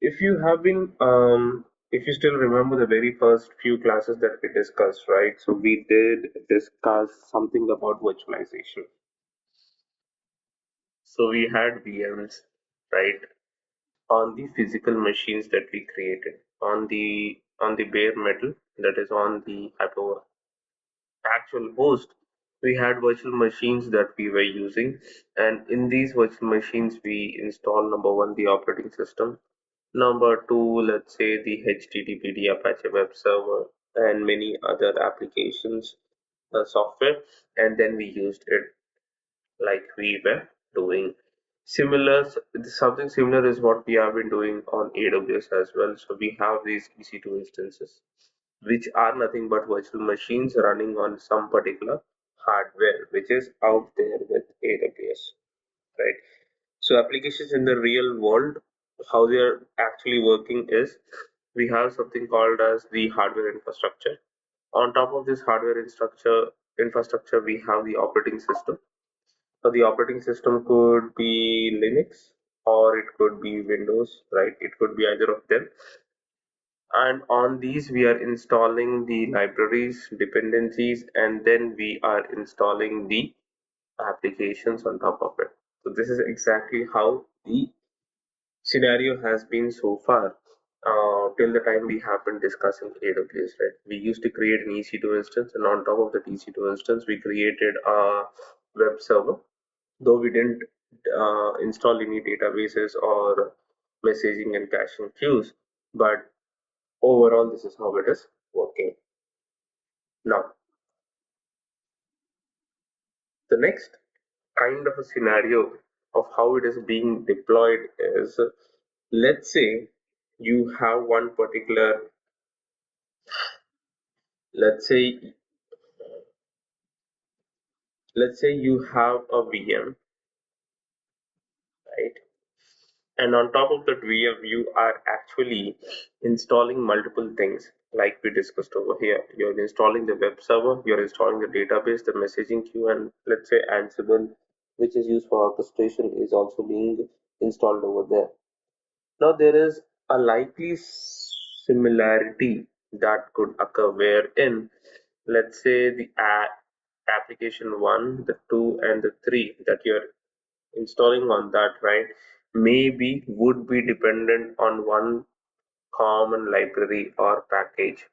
if you have been if you still remember the very first few classes that we discussed, right? So we did discuss something about virtualization. So we had VMs, right, on the physical machines that we created on the bare metal, that is on the actual host. We had virtual machines that we were using, and in these virtual machines we install, number one, the operating system, number two, let's say, the HTTP, the Apache web server, and many other applications, software, and then we used it like we were doing. Similar, something similar is what we have been doing on AWS as well. So we have these EC2 instances, which are nothing but virtual machines running on some particular hardware, which is out there with AWS, right? So applications in the real world, how they are actually working is we have something called as the hardware infrastructure. On top of this hardware infrastructure, we have the operating system. So the operating system could be Linux or it could be Windows, right? It could be either of them. And on these, we are installing the libraries, dependencies, and then we are installing the applications on top of it. So this is exactly how the scenario has been so far, till the time we have been discussing AWS, right? We used to create an EC2 instance, and on top of that EC2 instance, we created a web server, though we didn't install any databases or messaging and caching queues, but overall this is how it is working. Now, the next kind of a scenario of how it is being deployed is, let's say you have one particular, let's say let's say you have a VM, right? And on top of that VM, you are actually installing multiple things like we discussed over here. You're installing the web server, you're installing the database, the messaging queue, and let's say Ansible, which is used for orchestration, is also being installed over there. Now, there is a likely similarity that could occur wherein, let's say, the application 1, the 2, and the 3 that you're installing on that, right, maybe would be dependent on one common library or package,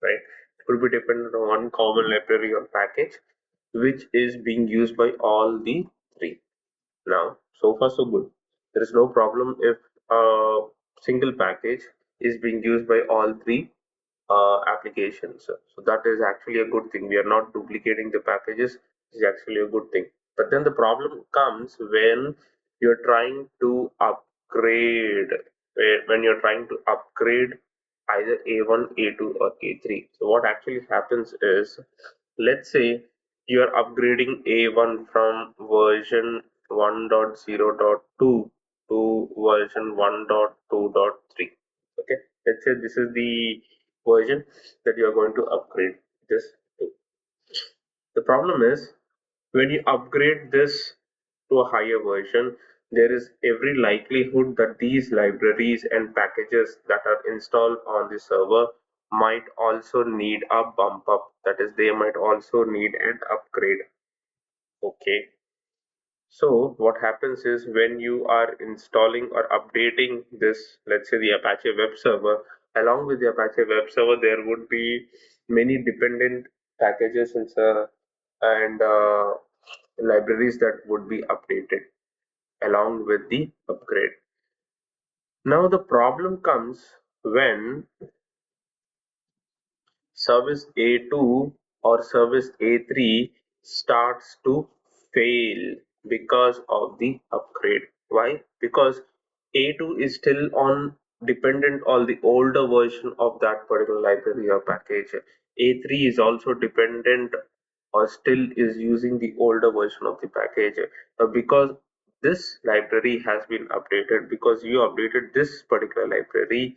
right? It could be dependent on one common library or package, which is being used by all the three. Now, so far so good. There is no problem if a single package is being used by all three applications. So that is actually a good thing. We are not duplicating the packages. Is actually a good thing. But then the problem comes when you're trying to upgrade, when you're trying to upgrade either A1, A2, or A3. So what actually happens is, let's say you are upgrading A1 from version 1.0.2 to version 1.2.3. Okay, let's say this is the version that you are going to upgrade this to. The problem is, when you upgrade this to a higher version, there is every likelihood that these libraries and packages that are installed on the server might also need a bump up. That is, they might also need an upgrade. Okay. So what happens is, when you are installing or updating this, let's say the Apache web server, along with the Apache web server, there would be many dependent packages and libraries that would be updated along with the upgrade. Now the problem comes when service A2 or service A3 starts to fail because of the upgrade. Why? Because A2 is still on dependent on the older version of that particular library or package. A3 is also dependent or still is using the older version of the package. Because this library has been updated, because you updated this particular library,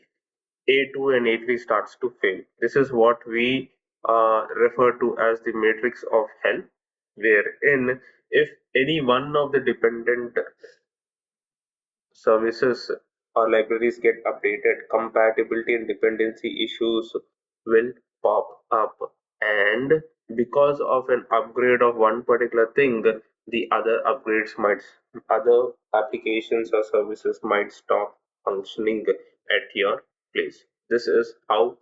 a2 and A3 starts to fail. This is what we refer to as the matrix of hell, wherein if any one of the dependent services or libraries get updated, compatibility and dependency issues will pop up. And because of an upgrade of one particular thing, the other applications or services might stop functioning at your place. This is how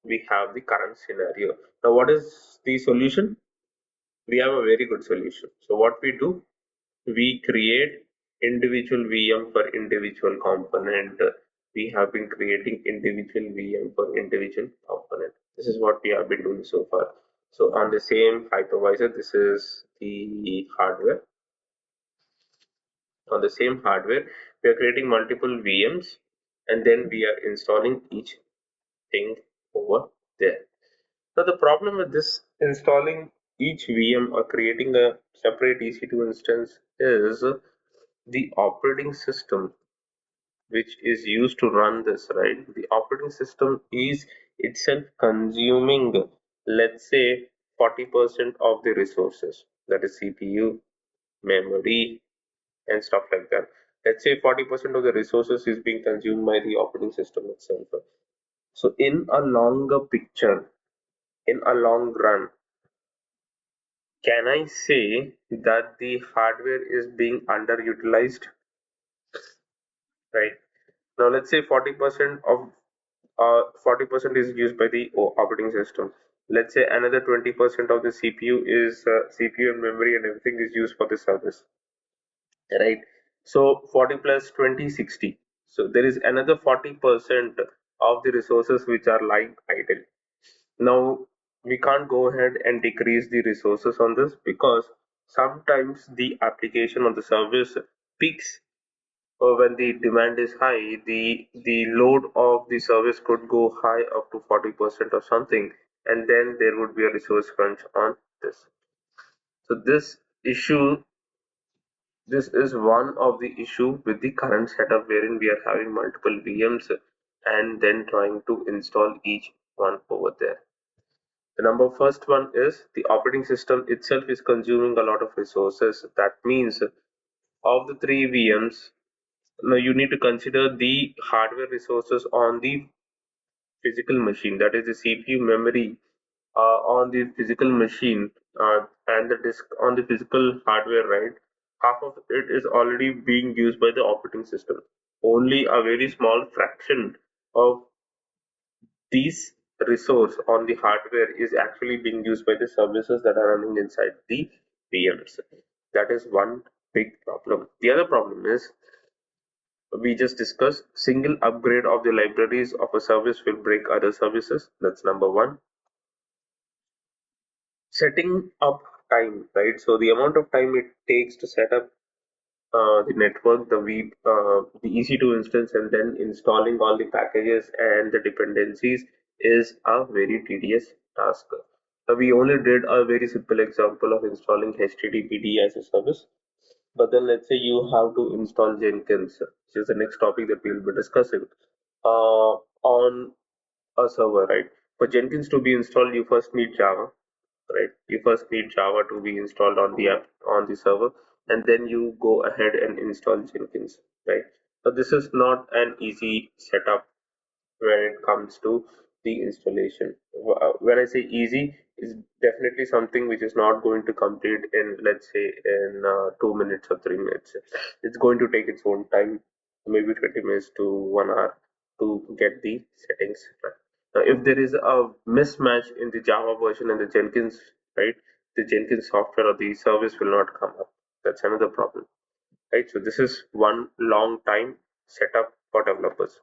we have the current scenario. Now, what is the solution? We have a very good solution. So, what we do, we create individual VM for individual component. We have been creating individual VM for individual component. This is what we have been doing so far. So on the same hypervisor, this is the hardware. On the same hardware, we are creating multiple VMs, and then we are installing each thing over there. Now the problem with this installing each VM or creating a separate EC2 instance is the operating system which is used to run this, right? The operating system is itself consuming, let's say, 40% of the resources, that is CPU, memory, and stuff like that. Let's say 40% of the resources is being consumed by the operating system itself. So, in a longer picture, in a long run, can I say that the hardware is being underutilized, right? Now, let's say 40% is used by the operating system. Let's say another 20% of the CPU is CPU and memory and everything is used for the service, right? So 40 plus 20, 60. So there is another 40% of the resources which are lying idle. Now we can't go ahead and decrease the resources on this because sometimes the application or the service peaks when the demand is high, the load of the service could go high up to 40% or something, and then there would be a resource crunch on this. So this is one of the issue with the current setup wherein we are having multiple VMs and then trying to install each one over there. The number first one is the operating system itself is consuming a lot of resources. That means of the three VMs, now you need to consider the hardware resources on the physical machine, that is the CPU memory on the physical machine and the disk on the physical hardware, right? Half of it is already being used by the operating system. Only a very small fraction of these resource on the hardware is actually being used by the services that are running inside the VMs. That is one big problem. The other problem is we just discussed single upgrade of the libraries of a service will break other services. That's number one. Setting up time, right? So the amount of time it takes to set up the network, the EC2 instance, and then installing all the packages and the dependencies is a very tedious task. We only did a very simple example of installing HTTPD as a service, but then let's say you have to install Jenkins, which is the next topic that we'll be discussing, on a server, right? For Jenkins to be installed, you first need Java, right? You first need Java to be installed on the app on the server, and then you go ahead and install Jenkins, right? So this is not an easy setup when it comes to the installation. When I say easy, it's definitely something which is not going to complete in, let's say, in 2 minutes or 3 minutes. It's going to take its own time, maybe 20 minutes to 1 hour to get the settings right. Now, if there is a mismatch in the Java version and the Jenkins, right, the Jenkins software or the service will not come up. That's another problem, right? So this is one long time setup for developers.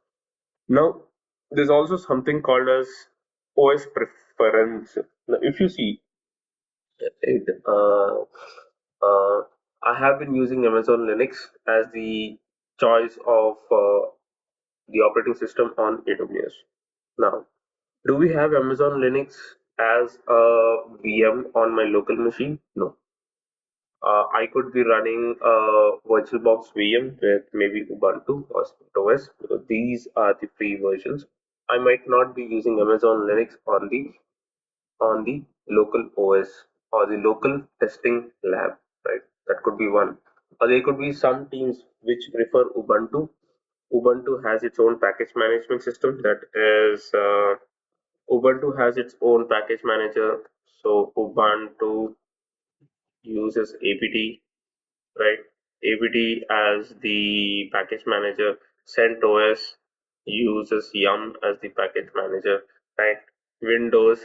Now, there's also something called as OS preference. Now, if you see it, I have been using Amazon Linux as the choice of the operating system on AWS. Now, do we have Amazon Linux as a VM on my local machine? No. I could be running a VirtualBox VM with maybe Ubuntu or CentOS because these are the free versions. I might not be using Amazon Linux on the local OS or the local testing lab, right? That could be one. Or there could be some teams which prefer Ubuntu Ubuntu has its own package management system. That is, Ubuntu has its own package manager. So Ubuntu uses apt, right? apt as the package manager. CentOS uses yum as the package manager, right? Windows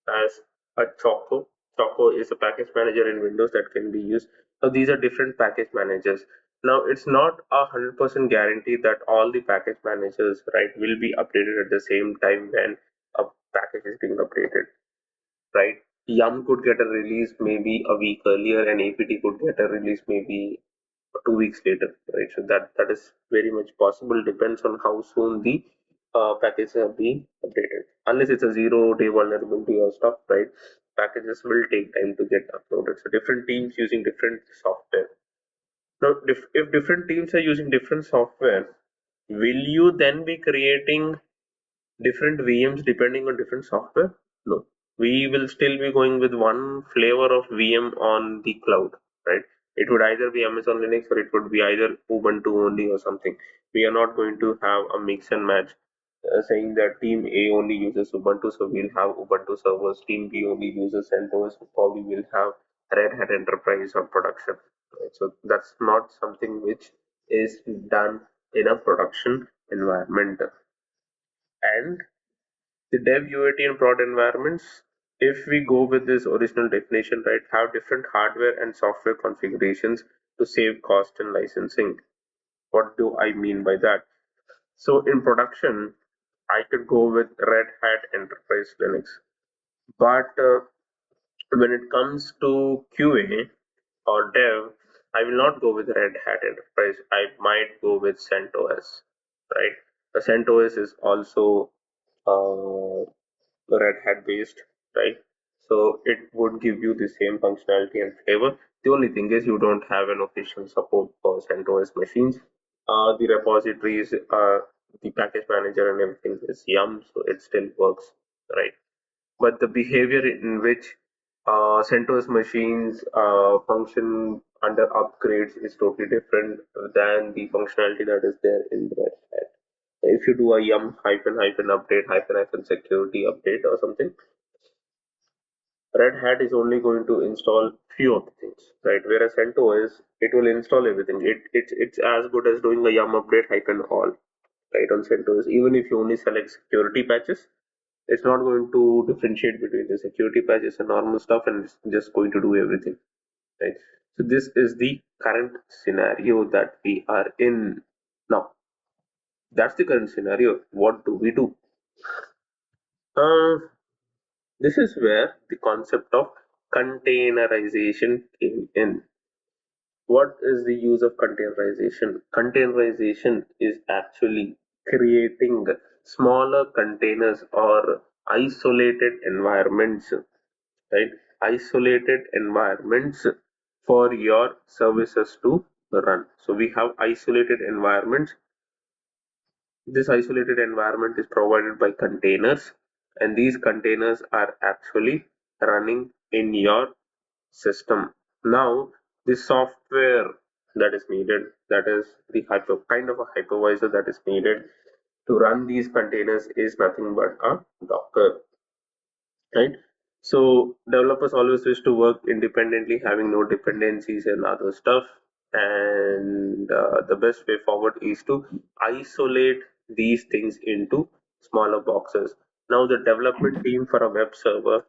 as a Choco. Choco is a package manager in Windows that can be used. So these are different package managers. Now it's not 100% guarantee that all the package managers, right, will be updated at the same time when a package is being updated, right? Yum could get a release maybe a week earlier, and APT could get a release maybe 2 weeks later, right? So that is very much possible. Depends on how soon the packages are being updated. Unless it's a 0 day vulnerability or stuff, right? Packages will take time to get uploaded. So different teams using different software. Now, if different teams are using different software, will you then be creating different VMs depending on different software? No. We will still be going with one flavor of VM on the cloud, right? It would either be Amazon Linux or it would be either Ubuntu only or something. We are not going to have a mix and match saying that team A only uses Ubuntu, so we'll have Ubuntu servers. Team B only uses CentOS, so probably we'll have Red Hat Enterprise or production. Right? So that's not something which is done in a production environment. And the dev UAT and prod environments, if we go with this original definition, right, have different hardware and software configurations to save cost and licensing. What do I mean by that? So in production, I could go with Red Hat Enterprise Linux, but when it comes to QA or dev, I will not go with Red Hat Enterprise. I might go with CentOS, right? The CentOS is also uh, Red Hat based, right? So it would give you the same functionality and flavor. The only thing is you don't have an official support for CentOS machines. The repositories, the package manager and everything is Yum, so it still works, right? But the behavior in which CentOS machines function under upgrades is totally different than the functionality that is there in Red Hat. If you do a yum hyphen hyphen update hyphen hyphen security update or something, Red Hat is only going to install few of the things, right? Whereas CentOS, it will install everything. It's as good as doing a yum update hyphen all, right, on CentOS. Even if you only select security patches, it's not going to differentiate between the security patches and normal stuff, and it's just going to do everything, right? So this is the current scenario that we are in now. That's the current scenario. What do we do? Uh, This is where the concept of containerization came in. What is the use of containerization? Containerization is actually creating smaller containers or isolated environments, right? Isolated environments for your services to run. So we have isolated environments. This isolated environment is provided by containers, and these containers are actually running in your system. Now, the software that is needed, that is the kind of a hypervisor that is needed to run these containers, is nothing but a Docker, right? So developers always wish to work independently, having no dependencies and other stuff. And the best way forward is to isolate these things into smaller boxes. Now, the development team for a web server,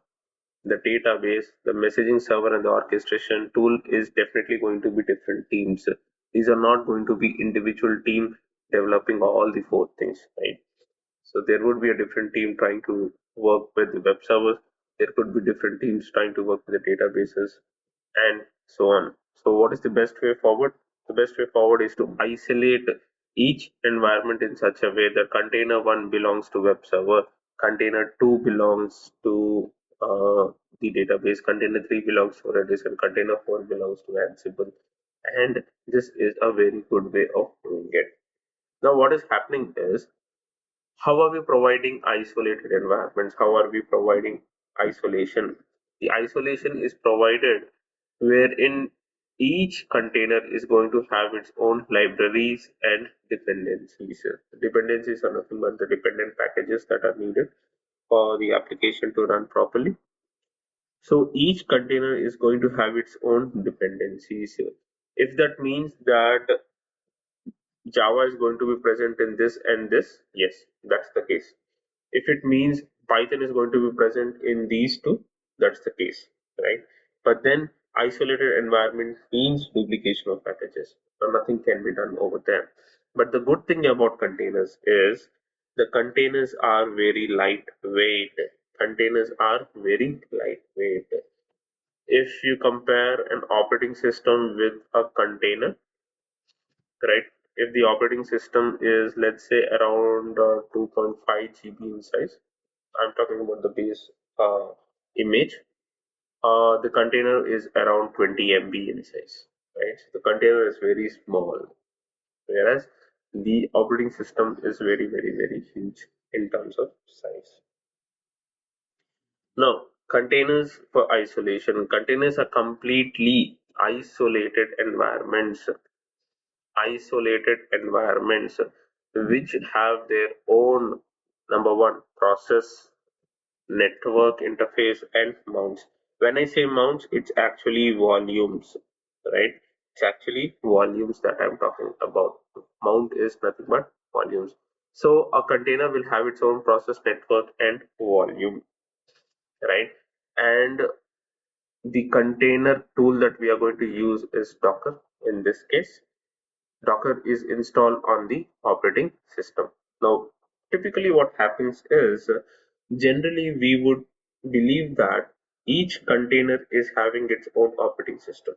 the database, the messaging server, and the orchestration tool is definitely going to be different teams. These are not going to be individual team developing all the four things, right? So there would be a different team trying to work with the web servers. There could be different teams trying to work with the databases and so on. So what is the best way forward? The best way forward is to isolate each environment in such a way that container 1 belongs to web server, container 2 belongs to the database, container 3 belongs to Redis, and container 4 belongs to Ansible. And this is a very good way of doing it. Now what is happening is, how are we providing isolated environments? How are we providing isolation? The isolation is provided wherein each container is going to have its own libraries and dependencies. Dependencies are nothing but the dependent packages that are needed for the application to run properly. So each container is going to have its own dependencies. If that means that Java is going to be present in this and this, yes, that's the case. If it means Python is going to be present in these two, that's the case, right? But then isolated environment means duplication of packages, so nothing can be done over there. But the good thing about containers is the containers are very lightweight. Containers are very lightweight. If you compare an operating system with a container, right? If the operating system is, let's say, around 2.5 GB in size, I'm talking about the base image. The container is around 20 MB in size, right? So the container is very small, whereas the operating system is very, very, very huge in terms of size. Now, containers for isolation. Containers are completely isolated environments which have their own number one process, network interface, and mounts. When I say mounts, it's actually volumes, right? It's actually volumes that I'm talking about. Mount is nothing but volumes. So a container will have its own process, network, and volume, right? And the container tool that we are going to use is Docker in this case. Docker is installed on the operating system. Now, typically what happens is generally we would believe that each container is having its own operating system,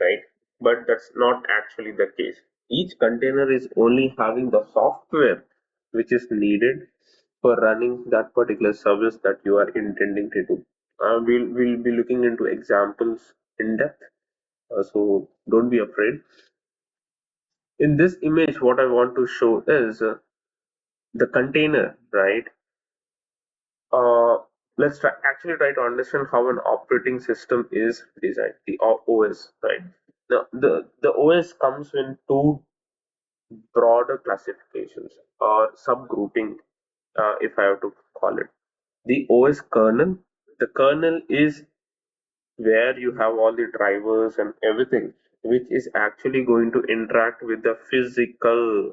right? But that's not actually the case. Each container is only having the software which is needed for running that particular service that you are intending to do. We'll be looking into examples in depth, so don't be afraid. In this image, what I want to show is the container, right? Uh, let's actually try to understand how an operating system is designed, the OS, right? The OS comes in two broader classifications or subgrouping, if I have to call it. The OS kernel. The kernel is where you have all the drivers and everything, which is actually going to interact with the physical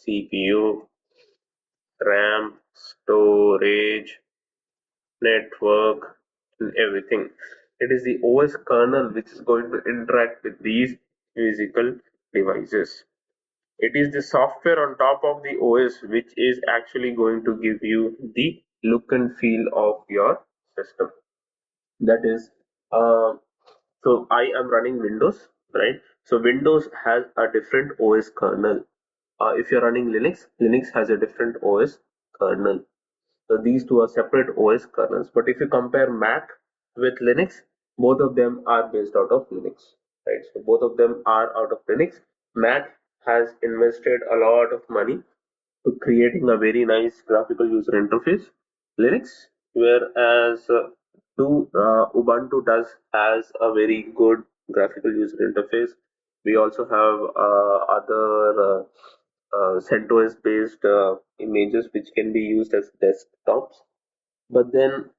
CPU, RAM, storage, network, and everything. It is the OS kernel which is going to interact with these physical devices. It is the software on top of the OS which is actually going to give you the look and feel of your system. That is, uh, so I am running Windows, right? So Windows has a different OS kernel. If you're running Linux, Linux has a different OS kernel. So these two are separate OS kernels. But if you compare Mac with Linux, both of them are based out of Linux, right? So both of them are out of Linux. Mac has invested a lot of money to creating a very nice graphical user interface, Linux, whereas Ubuntu does has a very good graphical user interface. We also have other CentOS based images which can be used as desktops. But then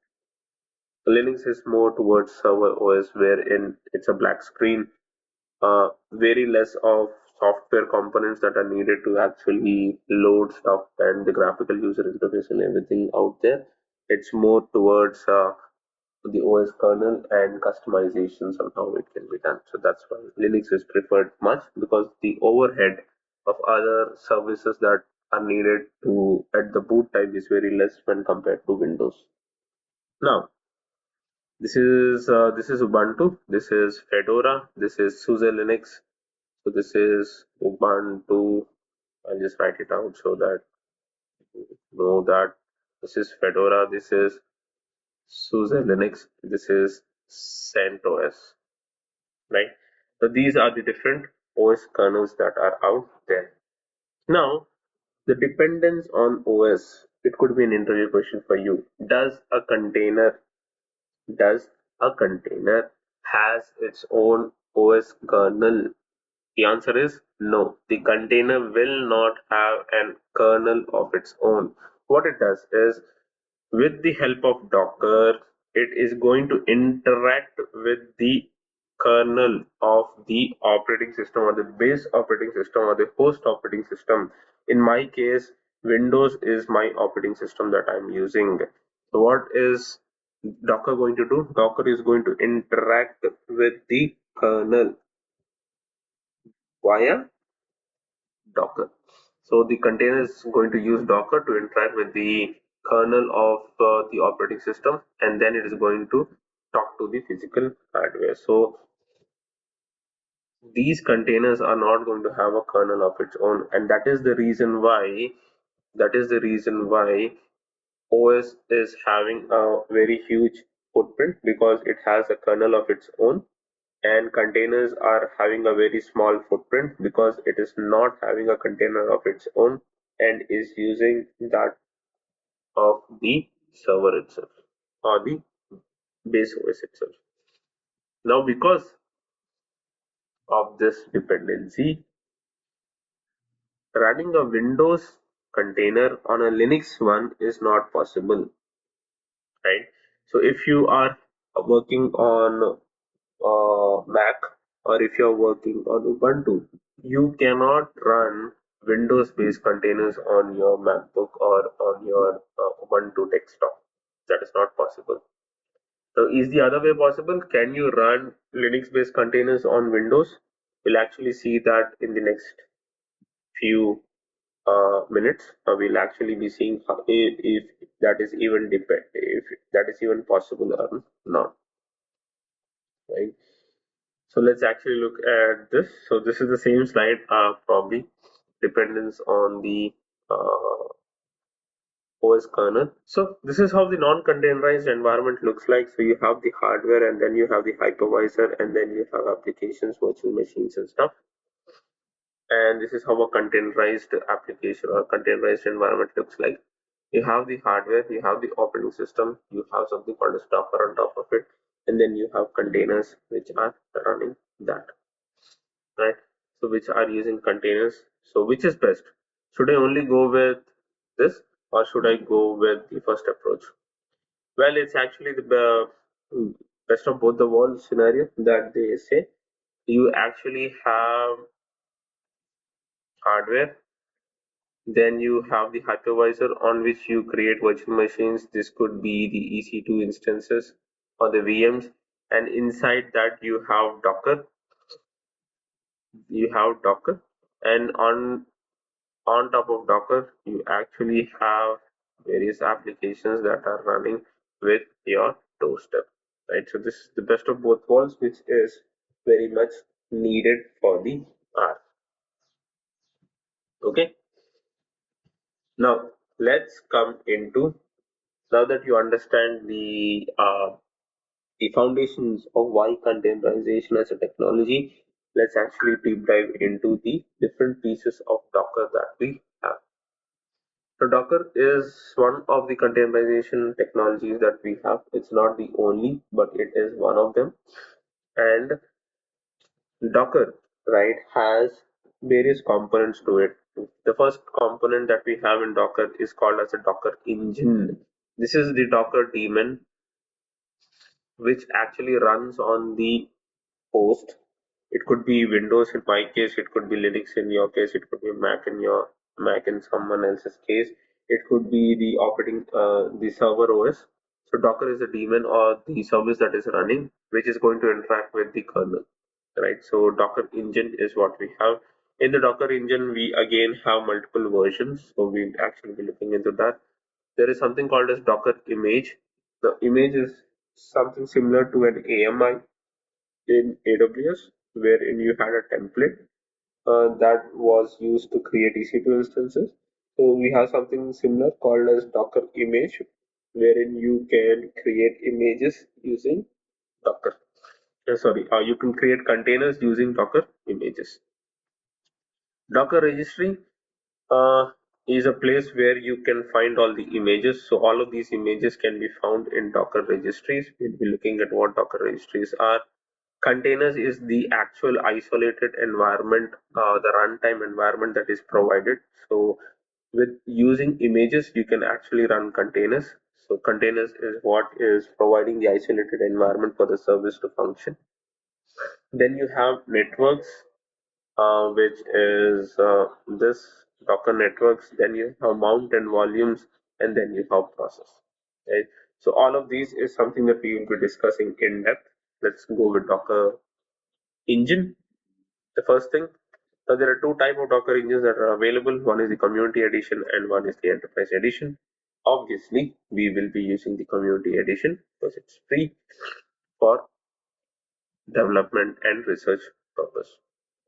Linux is more towards server OS, wherein it's a black screen, very less of software components that are needed to actually load stuff and the graphical user interface and everything out there. It's more towards the OS kernel and customizations on how it can be done. So that's why Linux is preferred much, because the overhead of other services that are needed to at the boot time is very less when compared to Windows. Now, this is Ubuntu, this is Fedora, this is SUSE Linux. So this is Ubuntu. I'll just write it out so that you know that this is Fedora, this is SUSE Linux, this is CentOS, right? So these are the different OS kernels that are out there. Now, the dependence on OS, it could be an interview question for you. Does a container has its own OS kernel? The answer is no. The container will not have an kernel of its own. What it does is, with the help of Docker, it is going to interact with the kernel of the operating system, or the base operating system, or the host operating system. In my case, Windows is my operating system that I'm using. So what is Docker going to do? Docker is going to interact with the kernel via Docker. So the container is going to use Docker to interact with the kernel of the operating system, and then it is going to talk to the physical hardware. So these containers are not going to have a kernel of its own, and that is the reason why OS is having a very huge footprint, because it has a kernel of its own, and containers are having a very small footprint because it is not having a container of its own and is using that of the server itself, or the base OS itself. Now, because of this dependency, running a Windows container on a Linux one is not possible, right? So if you are working on Mac, or if you're working on Ubuntu, you cannot run Windows-based containers on your MacBook or on your Ubuntu desktop. That is not possible. So is the other way possible? Can you run Linux-based containers on Windows? We'll actually see that in the next few minutes. We'll actually be seeing how, if that is even if that is even possible or not, right? So let's actually look at this. So this is the same slide, probably dependence on the OS kernel. So this is how the non-containerized environment looks like. So you have the hardware, and then you have the hypervisor, and then you have applications, virtual machines and stuff. And this is how a containerized application or containerized environment looks like. You have the hardware, you have the operating system, you have something called as Docker on top of it, and then you have containers which are running that, right? So which are using containers. So which is best? Should I only go with this, or should I go with the first approach? Well, it's actually the best of both the worlds scenario that they say. You actually have hardware, then you have the hypervisor on which you create virtual machines. This could be the EC2 instances or the VMs, and inside that you have Docker, and on top of Docker, you actually have various applications that are running with your doorstep, right? So this is the best of both worlds, which is very much needed for the R. Okay, now let's come into, now that you understand the foundations of why containerization as a technology, let's actually deep dive into the different pieces of Docker that we have. So Docker is one of the containerization technologies that we have. It's not the only, but it is one of them. And Docker, right, has various components to it. The first component that we have in Docker is called as a Docker engine. This is the Docker daemon, which actually runs on the host. It could be Windows in my case, it could be Linux in your case, it could be Mac in someone else's case. It could be the the server OS. So Docker is a daemon or the service that is running, which is going to interact with the kernel, right? So Docker engine is what we have. In the Docker engine, we again have multiple versions. So we'll actually be looking into that. There is something called as Docker image. The image is something similar to an AMI in AWS, wherein you had a template that was used to create EC2 instances. So we have something similar called as Docker image, wherein you can create images using Docker. You can create containers using Docker images. Docker registry is a place where you can find all the images. So all of these images can be found in Docker registries. We'll be looking at what Docker registries are. Containers is the actual isolated environment, the runtime environment that is provided. So with using images, you can actually run containers. So containers is what is providing the isolated environment for the service to function. Then you have networks, which is this Docker networks. Then you have mount and volumes, and then you have process. Right. So all of these is something that we will be discussing in depth. Let's go with Docker engine. The first thing, so there are two type of Docker engines that are available. One is the community edition and one is the enterprise edition. Obviously, we will be using the community edition because it's free for development and research purpose.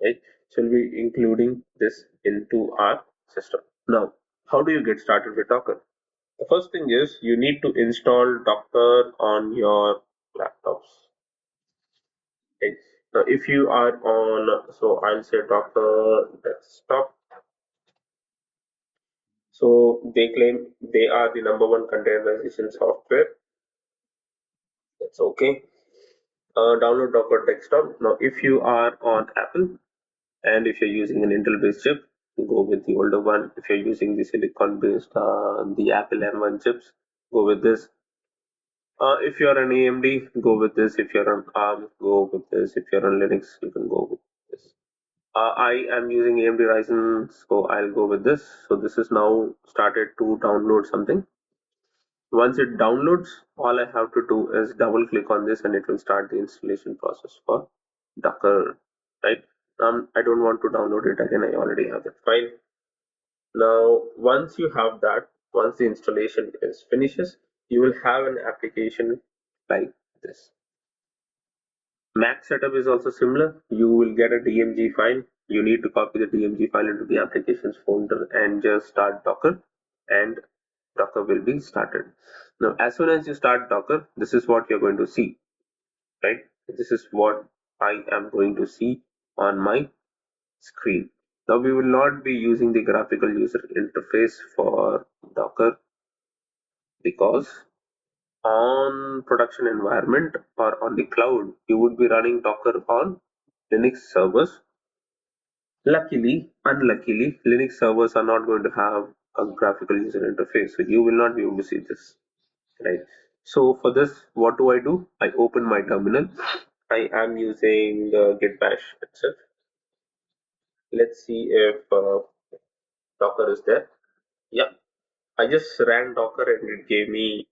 Right? So we'll be including this into our system. Now, how do you get started with Docker? The first thing is you need to install Docker on your laptops. Okay. Now, if you are on, so I'll say Docker desktop. So they claim they are the number one containerization software. That's okay. Download Docker desktop. Now, if you are on Apple and if you're using an Intel-based chip, go with the older one. If you're using the silicon-based, the Apple M1 chips, go with this. If you're an AMD, go with this. If you're on ARM, go with this. If you're on Linux, you can go with this. I am using AMD Ryzen, so I'll go with this. So this is now started to download something. Once it downloads, all I have to do is double click on this and it will start the installation process for Docker, right? I don't want to download it again. I already have that file. Now, once you have that, once the installation is finishes, you will have an application like this. Mac setup is also similar. You will get a DMG file. You need to copy the DMG file into the applications folder and just start Docker, and Docker will be started. Now, as soon as you start Docker, this is what you're going to see, right? This is what I am going to see on my screen. Now, we will not be using the graphical user interface for Docker because on production environment or on the cloud, you would be running Docker on Linux servers. Luckily, unluckily, Linux servers are not going to have a graphical user interface, so you will not be able to see this, right? So for this, what do? I open my terminal. I am using Git Bash itself. Let's see if Docker is there. Yeah, I just ran Docker and it gave me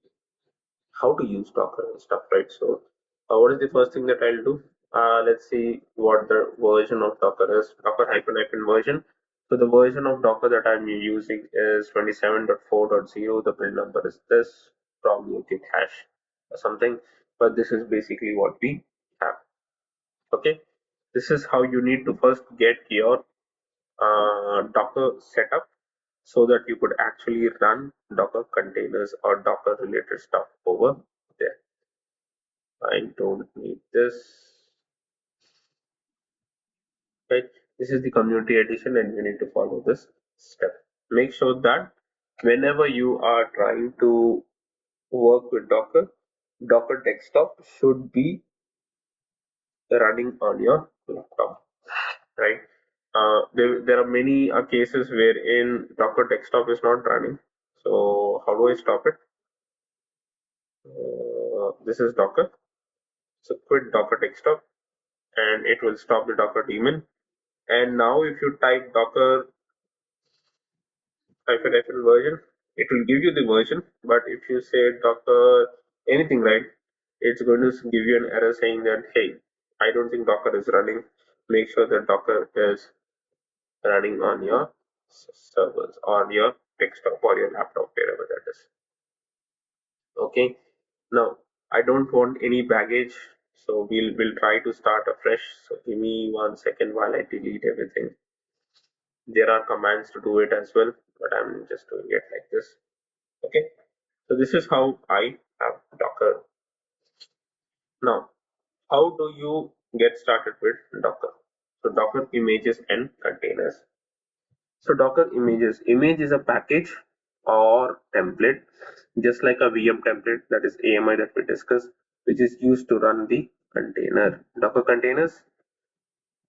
how to use Docker and stuff, right? So, what is the first thing that I'll do? Let's see what the version of Docker is. Docker hyphen hyphen version. So the version of Docker that I'm using is 27.4.0. The build number is this, probably a git hash or something. But this is basically what we have. Okay, this is how you need to first get your Docker setup so that you could actually run Docker containers or Docker related stuff over there. I don't need this. Right. This is the community edition and you need to follow this step. Make sure that whenever you are trying to work with Docker, Docker desktop should be running on your laptop, right? There are many cases wherein Docker desktop is not running. So how do I stop it? This is Docker. So quit Docker desktop and it will stop the Docker daemon. And now if you type Docker hyphen hyphen version, it will give you the version. But if you say Docker anything, right, it's going to give you an error saying that, hey, I don't think Docker is running. Make sure that Docker is running on your servers, on your desktop or your laptop, wherever that is. Okay. Now, I don't want any baggage, so we'll try to start afresh. So give me 1 second while I delete everything. There are commands to do it as well, but I'm just doing it like this. Okay. So this is how I have Docker. Now, how do you get started with Docker? So Docker images and containers. So Docker images. Image is a package or template, just like a VM template, that is AMI that we discussed, which is used to run the container. Docker containers,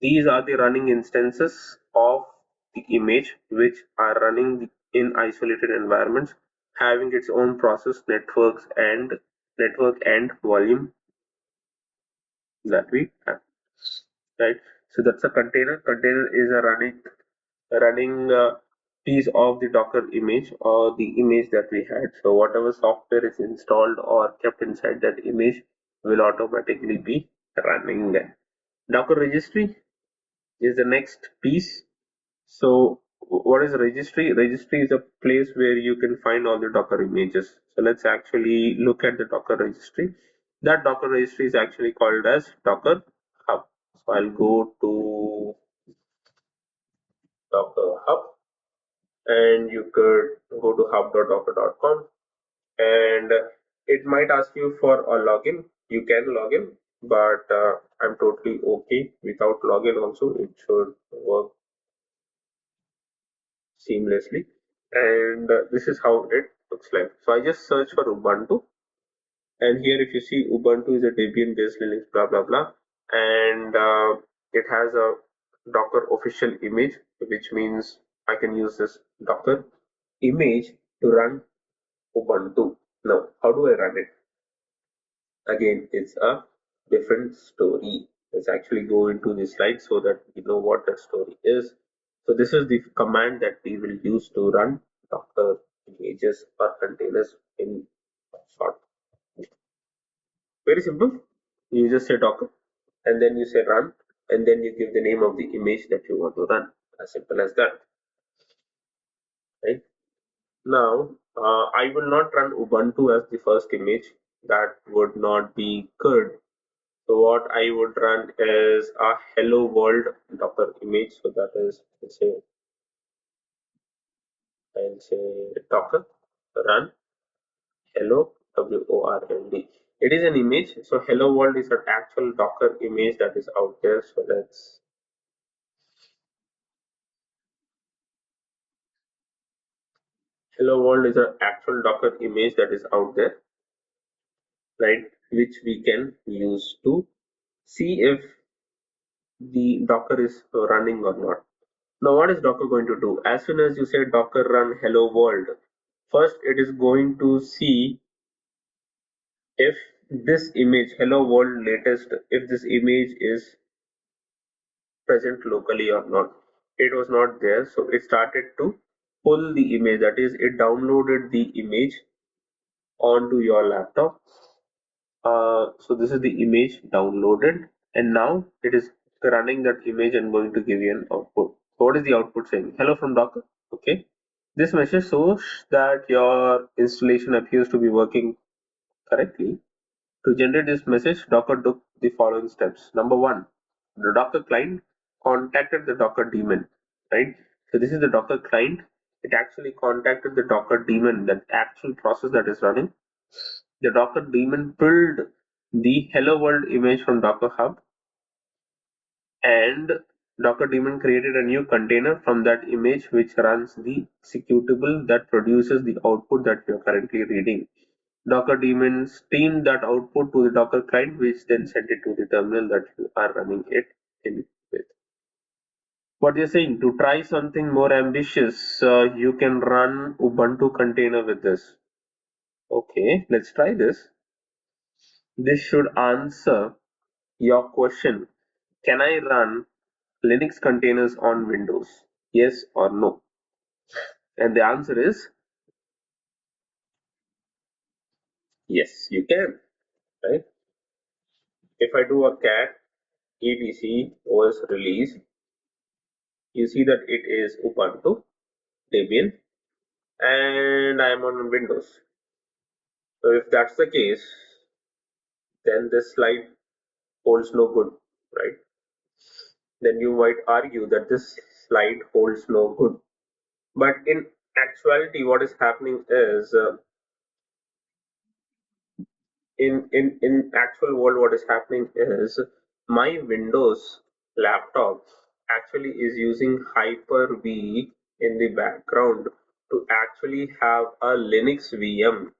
these are the running instances of the image which are running in isolated environments, having its own process network and volume that we have, right? So that's a container. Container is a running piece of the Docker image or the image that we had. So whatever software is installed or kept inside that image will automatically be running. Docker registry is the next piece. So what is a registry? Registry is a place where you can find all the Docker images. So let's actually look at the Docker registry. That Docker registry is actually called as Docker Hub. So I'll go to Docker Hub, and you could go to hub.docker.com, and it might ask you for a login. You can log in, but I'm totally okay without login also. It should work seamlessly, and this is how it looks like. So I just search for Ubuntu, and here if you see, Ubuntu is a Debian based Linux blah blah blah, and it has a Docker official image, which means I can use this Docker image to run Ubuntu. Now how do I run it? Again, it's a different story. Let's actually go into the slide so that we know what that story is. So this is the command that we will use to run Docker images or containers in short. Very simple. You just say Docker, and then you say run, and then you give the name of the image that you want to run. As simple as that. Right? Now, I will not run Ubuntu as the first image. That would not be good. So what I would run is a hello world Docker image. So that is, I'll say Docker run hello WORLD. It is an image. So hello world is an actual Docker image that is out there. So that's hello world is an actual Docker image that is out there, right? Which we can use to see if the Docker is running or not. Now, what is Docker going to do? As soon as you say Docker run hello world, first it is going to see if this image hello world latest, if this image is present locally or not. It was not there, so it started to pull the image. That is, it downloaded the image onto your laptop. So this is the image downloaded, and now it is running that image and going to give you an output. So what is the output saying? Hello from Docker. Okay. This message shows that your installation appears to be working correctly. To generate this message, Docker took the following steps. Number one, the Docker client contacted the Docker daemon, right? So this is the Docker client. It actually contacted the Docker daemon, that actual process that is running. The Docker daemon pulled the hello world image from Docker Hub, and Docker daemon created a new container from that image which runs the executable that produces the output that we are currently reading. Docker daemon streamed that output to the Docker client, which then sent it to the terminal that you are running it in with. What you're saying, to try something more ambitious, you can run Ubuntu container with this. Okay, let's try this. This should answer your question. Can I run Linux containers on Windows? Yes or no? And the answer is yes, you can, right? If I do a cat etc os release, you see that it is Ubuntu, Debian, and I am on Windows. So if that's the case, then this slide holds no good, right? Then you might argue that this slide holds no good. But in actuality, what is happening is in actual world, what is happening is my Windows laptop actually is using Hyper-V in the background to actually have a Linux VM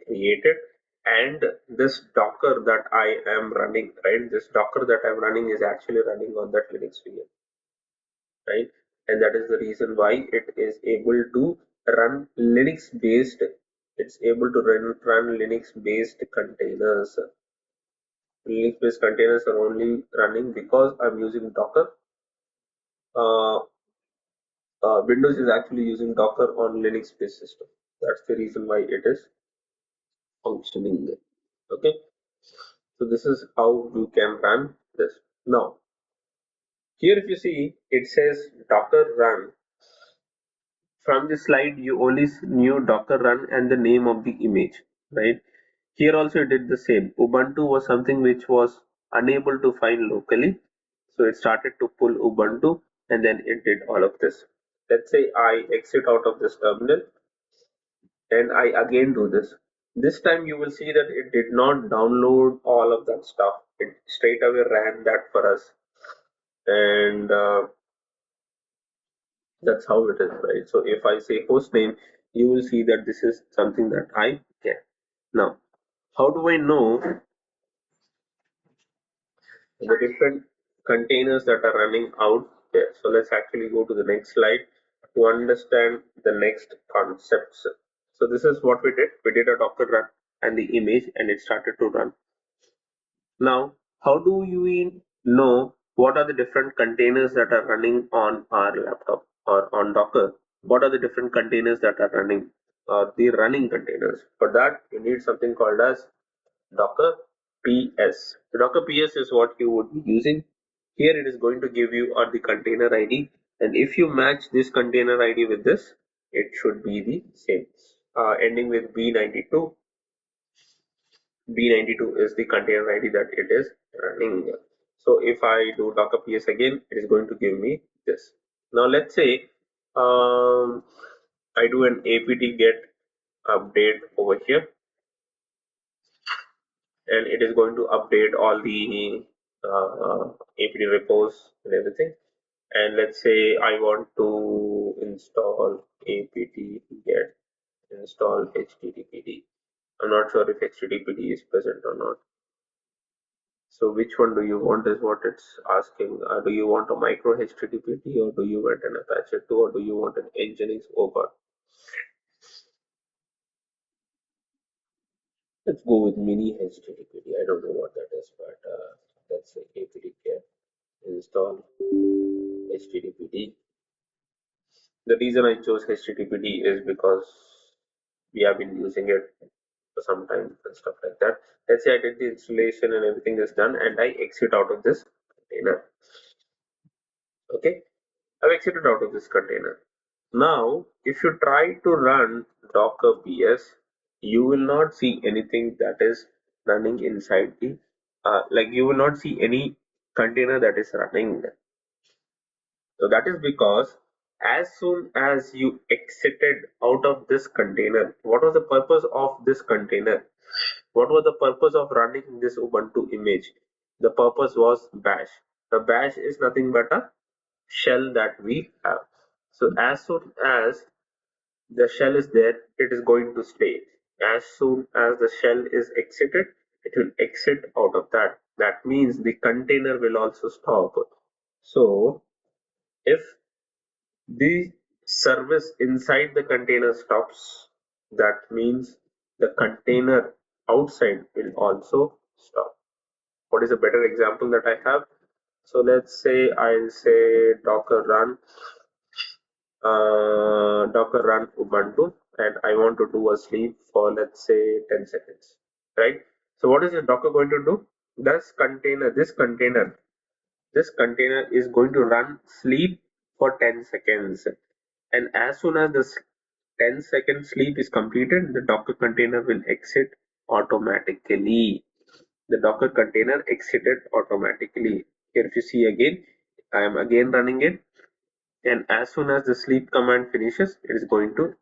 created, and this Docker that I am running, right? This Docker that I'm running is actually running on that Linux VM, right? And that is the reason why it is able to run Linux based. It's able to run Linux based containers. Linux based containers are only running because I'm using Docker. Uh, Windows is actually using Docker on Linux based system. That's the reason why it is functioning. Okay, so this is how you can run this. Now, here if you see, it says Docker run. From this slide, you only knew Docker run and the name of the image, right? Here also it did the same. Ubuntu was something which was unable to find locally. So it started to pull Ubuntu and then it did all of this. Let's say I exit out of this terminal and I again do this. This time you will see that it did not download all of that stuff. It straight away ran that for us. And that's how it is, right? So if I say host name, you will see that this is something that I get. Now, how do I know the different containers that are running out there? So let's actually go to the next slide to understand the next concepts. So this is what we did. We did a Docker run and the image and it started to run. Now, how do you know what are the different containers that are running on our laptop or on Docker? What are the different containers that are running? The running containers. For that, you need something called as Docker PS. The Docker PS is what you would be using. Here it is going to give you the container ID, and if you match this container ID with this, it should be the same. Ending with B92. B92 is the container ID that it is running. So if I do Docker PS again, it is going to give me this. Now let's say I do an apt get update over here, and it is going to update all the apt repos and everything. And let's say I want to install apt get install httpd. I'm not sure if httpd is present or not. So which one do you want is what it's asking. Do you want a micro HTTPD, or do you want an Apache 2, or do you want an Nginx? Oh god. Let's go with mini HTTPD. I don't know what that is, but let's say apt-get install HTTPD. The reason I chose HTTPD is because we have been using it for some time and stuff like that. Let's say I did the installation and everything is done and I exit out of this container. Okay, I've exited out of this container. Now, if you try to run Docker PS, you will not see anything that is running inside the, like you will not see any container that is running. So that is because as soon as you exited out of this container, what was the purpose of this container? What was the purpose of running this Ubuntu image? The purpose was bash. The bash is nothing but a shell that we have. So as soon as the shell is there, it is going to stay. As soon as the shell is exited, it will exit out of that. That means the container will also stop. So if the service inside the container stops, that means the container outside will also stop. What is a better example that I have? So let's say I'll say Docker run Ubuntu, and I want to do a sleep for let's say 10 seconds, right? So what is the Docker going to do? This container is going to run sleep for 10 seconds, and as soon as this 10-second sleep is completed, the Docker container will exit automatically. The Docker container exited automatically. Here if you see again, I am again running it, and as soon as the sleep command finishes, it is going to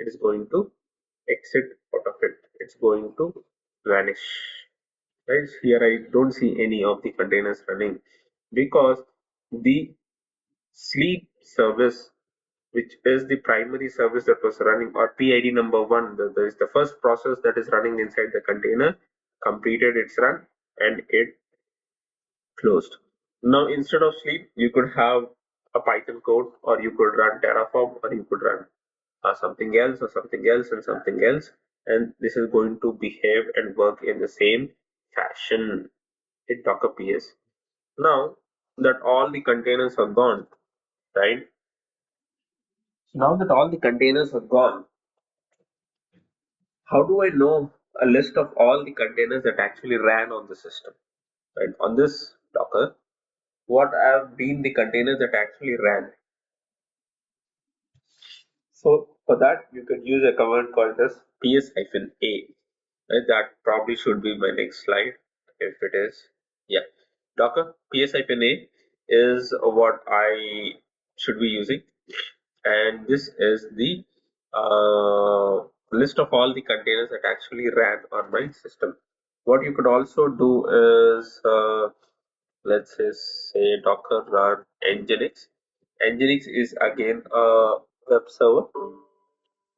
exit out of it. It's going to vanish. Right here, I don't see any of the containers running because the sleep service which is the primary service that was running, or PID number one, is the first process that is running inside the container, completed its run and it closed. Now, instead of sleep, you could have a Python code, or you could run Terraform, or you could run something else, or something else, and something else. And this is going to behave and work in the same fashion in Docker PS. Now that all the containers are gone, right? Now that all the containers are gone, how do I know a list of all the containers that actually ran on the system? Right? On this Docker, what have been the containers that actually ran? So for that, you could use a command called as ps-a. Right? That probably should be my next slide. If it is, yeah. Docker ps-a is what I should be using, and this is the list of all the containers that actually ran on my system. What you could also do is, let's say Docker run nginx. Nginx is again a web server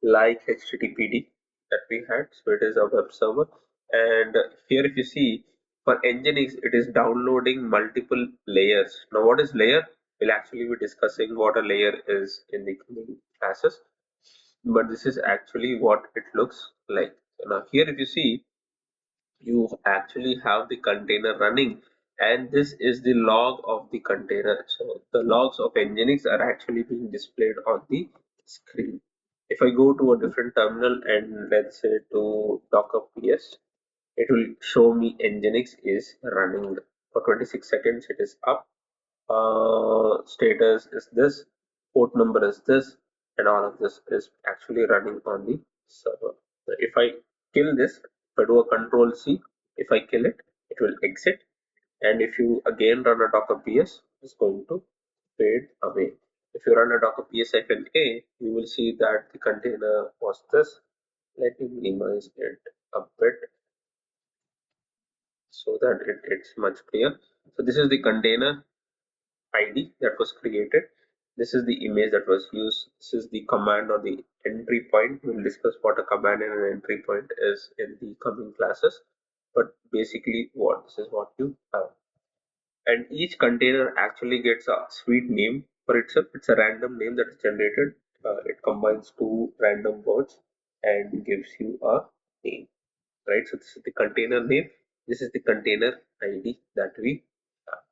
like HTTPD that we had. So it is a web server, and here if you see, for Nginx it is downloading multiple layers. Now what is layer? We'll actually be discussing what a layer is in the coming classes, but this is actually what it looks like. Now here if you see, you actually have the container running, and this is the log of the container. So the logs of nginx are actually being displayed on the screen. If I go to a different terminal and let's say to docker ps, it will show me nginx is running for 26 seconds. It is up, status is this, port number is this, and all of this is actually running on the server. So if I kill this, if I do a control C, if I kill it, it will exit. And if you again run a docker ps, it's going to fade away. If you run a docker ps-a, you will see that the container was this. Let me minimize it a bit so that it's much clear. So this is the container ID that was created. This is the image that was used. This is the command or the entry point. We'll discuss what a command and an entry point is in the coming classes. But basically, what this is what you have. And each container actually gets a suite name for itself. It's a random name that is generated. It combines two random words and gives you a name. Right. So this is the container name. This is the container ID that we have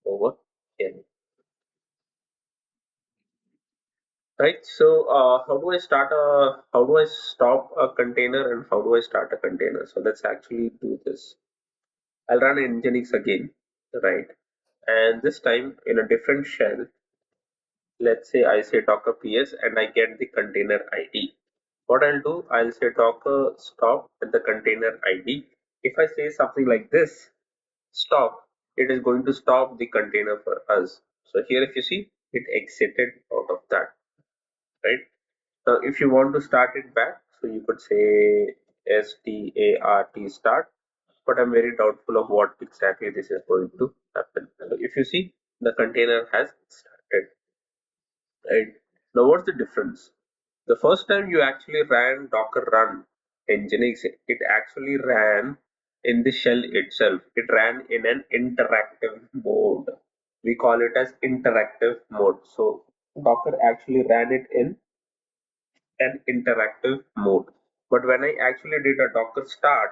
over here. Right. So how do I stop a container, and how do I start a container? So let's actually do this. I'll run nginx again, right? And this time in a different shell. Let's say I say docker ps and I get the container ID. What I'll do, I'll say docker stop at the container ID. If I say something like this, stop, it is going to stop the container for us. So here if you see, it exited out of that, right? Now, if you want to start it back, so you could say start, but I'm very doubtful of what exactly this is going to happen. So if you see, the container has started, right? Now, what's the difference? The first time you actually ran Docker run Nginx, it actually ran in the shell itself. It ran in an interactive mode. We call it as interactive mode. So Docker actually ran it in an interactive mode. But when I actually did a Docker start,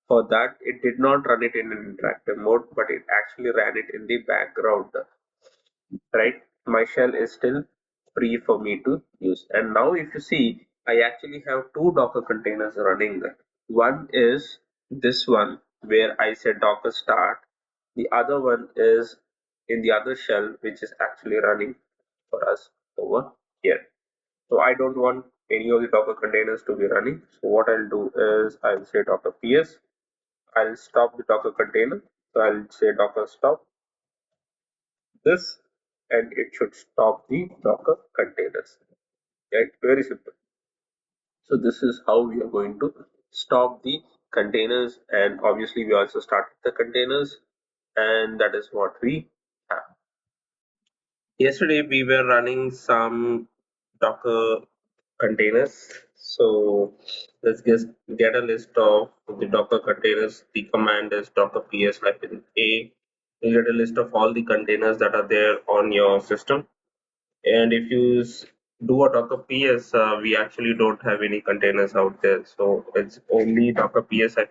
for that it did not run it in an interactive mode, but it actually ran it in the background, right? My shell is still free for me to use. And now if you see, I actually have two Docker containers running. One is this one where I said Docker start. The other one is in the other shell, which is actually running for us over here. So I don't want any of the Docker containers to be running. So what I'll do is I'll say Docker ps. I'll stop the Docker container. So I'll say Docker stop this, and it should stop the Docker containers. Right? Very simple. So this is how we are going to stop the containers, and obviously we also started the containers, and that is what we have. Yesterday we were running some Docker containers. So let's just get a list of the Docker containers. The command is docker ps-a. You get a list of all the containers that are there on your system. And if you do a Docker PS, we actually don't have any containers out there. So it's only Docker ps-a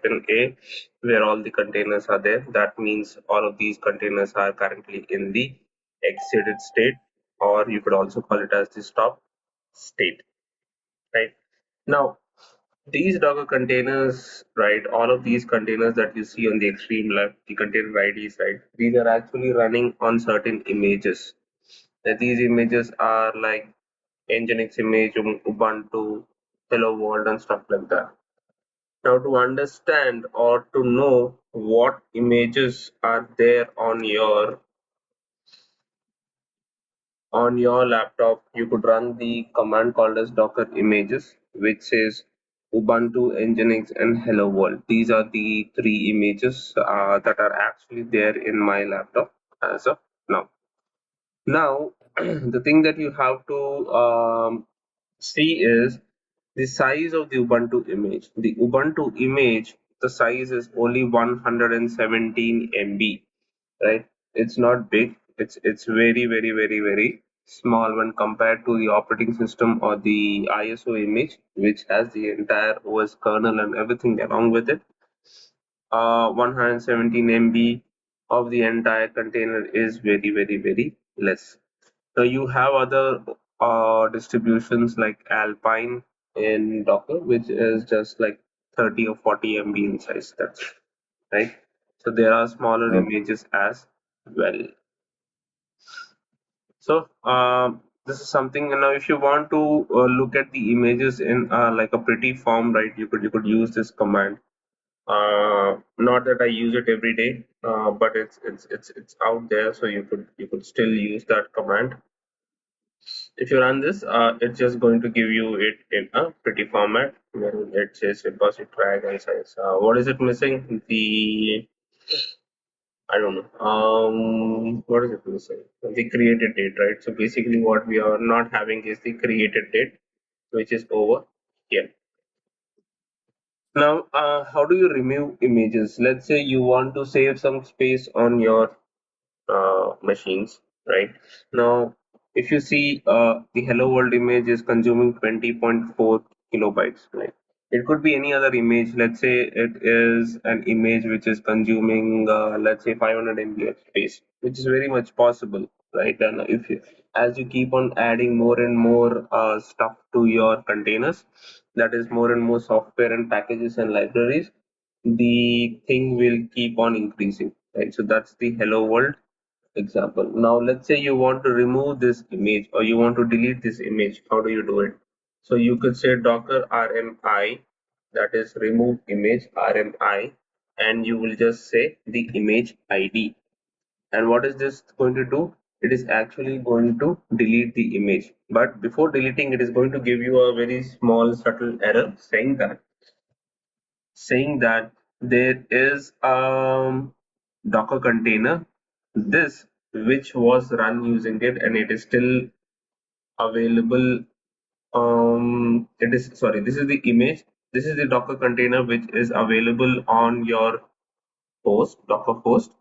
where all the containers are there. That means all of these containers are currently in the exited state, or you could also call it as the stop state, right? Now, these Docker containers, right, all of these containers that you see on the extreme left, the container IDs, right, these are actually running on certain images. That these images are like Nginx image, Ubuntu, Hello World, and stuff like that. Now, to understand or to know what images are there on your laptop, you could run the command called as docker images, which says Ubuntu, Nginx, and Hello World. These are the three images that are actually there in my laptop as of now. Now, the thing that you have to see is the size of the Ubuntu image. The Ubuntu image, the size is only 117 MB, right? It's not big. It's very very very very small when compared to the operating system or the ISO image, which has the entire OS kernel and everything along with it. 117 MB of the entire container is very very very less. Now you have other distributions like Alpine in Docker, which is just like 30 or 40 MB in size. That's right. So there are smaller images as well. So this is something, you know, if you want to look at the images in like a pretty form, right? You could use this command. Not that I use it every day, but it's out there, so you could still use that command. If you run this, it's just going to give you it in a pretty format where it says repository and size. What is it missing? The I don't know. What is it missing? The created date, right? So basically, what we are not having is the created date, which is over here. Now, how do you remove images? Let's say you want to save some space on your machines, right? Now, if you see the hello world image is consuming 20.4 kilobytes, right? It could be any other image. Let's say it is an image which is consuming, let's say 500 MB of space, which is very much possible, right? And if you, as you keep on adding more and more stuff to your containers, that is more and more software and packages and libraries, the thing will keep on increasing, right? So that's the hello world example. Now let's say you want to remove this image or you want to delete this image. How do you do it? So you could say docker rmi, that is remove image rmi, and you will just say the image id. And what is this going to do? It is actually going to delete the image. But before deleting, it is going to give you a very small subtle error saying that there is Docker container, this which was run using it, and it is still available. It is sorry. This is the image. This is the Docker container which is available on your host, Docker host,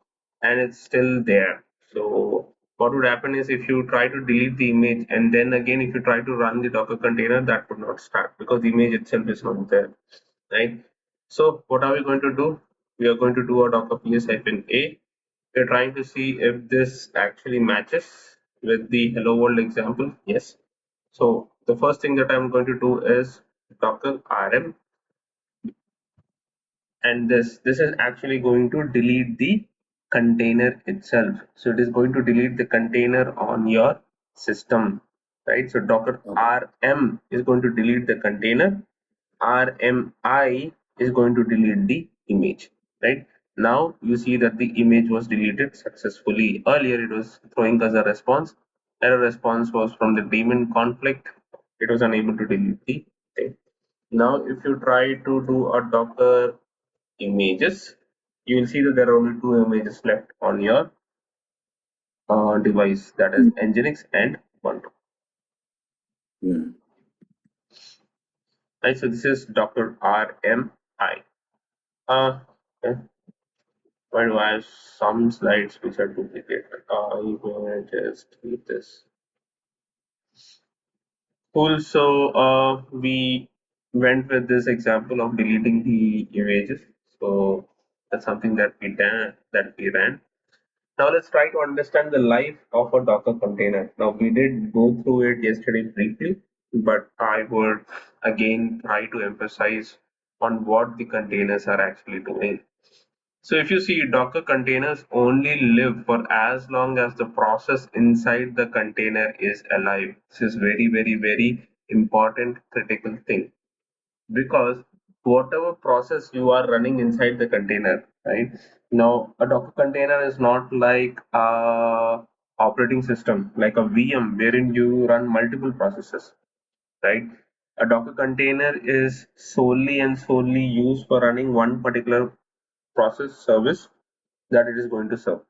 and it's still there. So what would happen is if you try to delete the image and then again if you try to run the Docker container, that would not start because the image itself is not there, right? So what are we going to do? We are going to do a docker ps-a. We're trying to see if this actually matches with the hello world example. Yes. So the first thing that I'm going to do is docker rm, and this is actually going to delete the container itself. So it is going to delete the container on your system, right? So docker rm is going to delete the container, rmi is going to delete the image, right? Now you see that the image was deleted successfully. Earlier it was throwing us a response. Error response was from the daemon conflict. It was unable to delete the thing. Now if you try to do a docker images, you will see that there are only two images left on your device, that is Nginx and Ubuntu. Yeah. Right, so this is Dr. RMI. Okay. Why do I have some slides which are duplicate? I will just keep this. Cool. So we went with this example of deleting the images. So that's something that we ran. Now let's try to understand the life of a Docker container. Now we did go through it yesterday briefly, but I would again try to emphasize on what the containers are actually doing. So if you see, Docker containers only live for as long as the process inside the container is alive. This is very, very, very important critical thing, because whatever process you are running inside the container, right? Now, a Docker container is not like a operating system, like a VM wherein you run multiple processes, right? A Docker container is solely and solely used for running one particular process service that it is going to serve.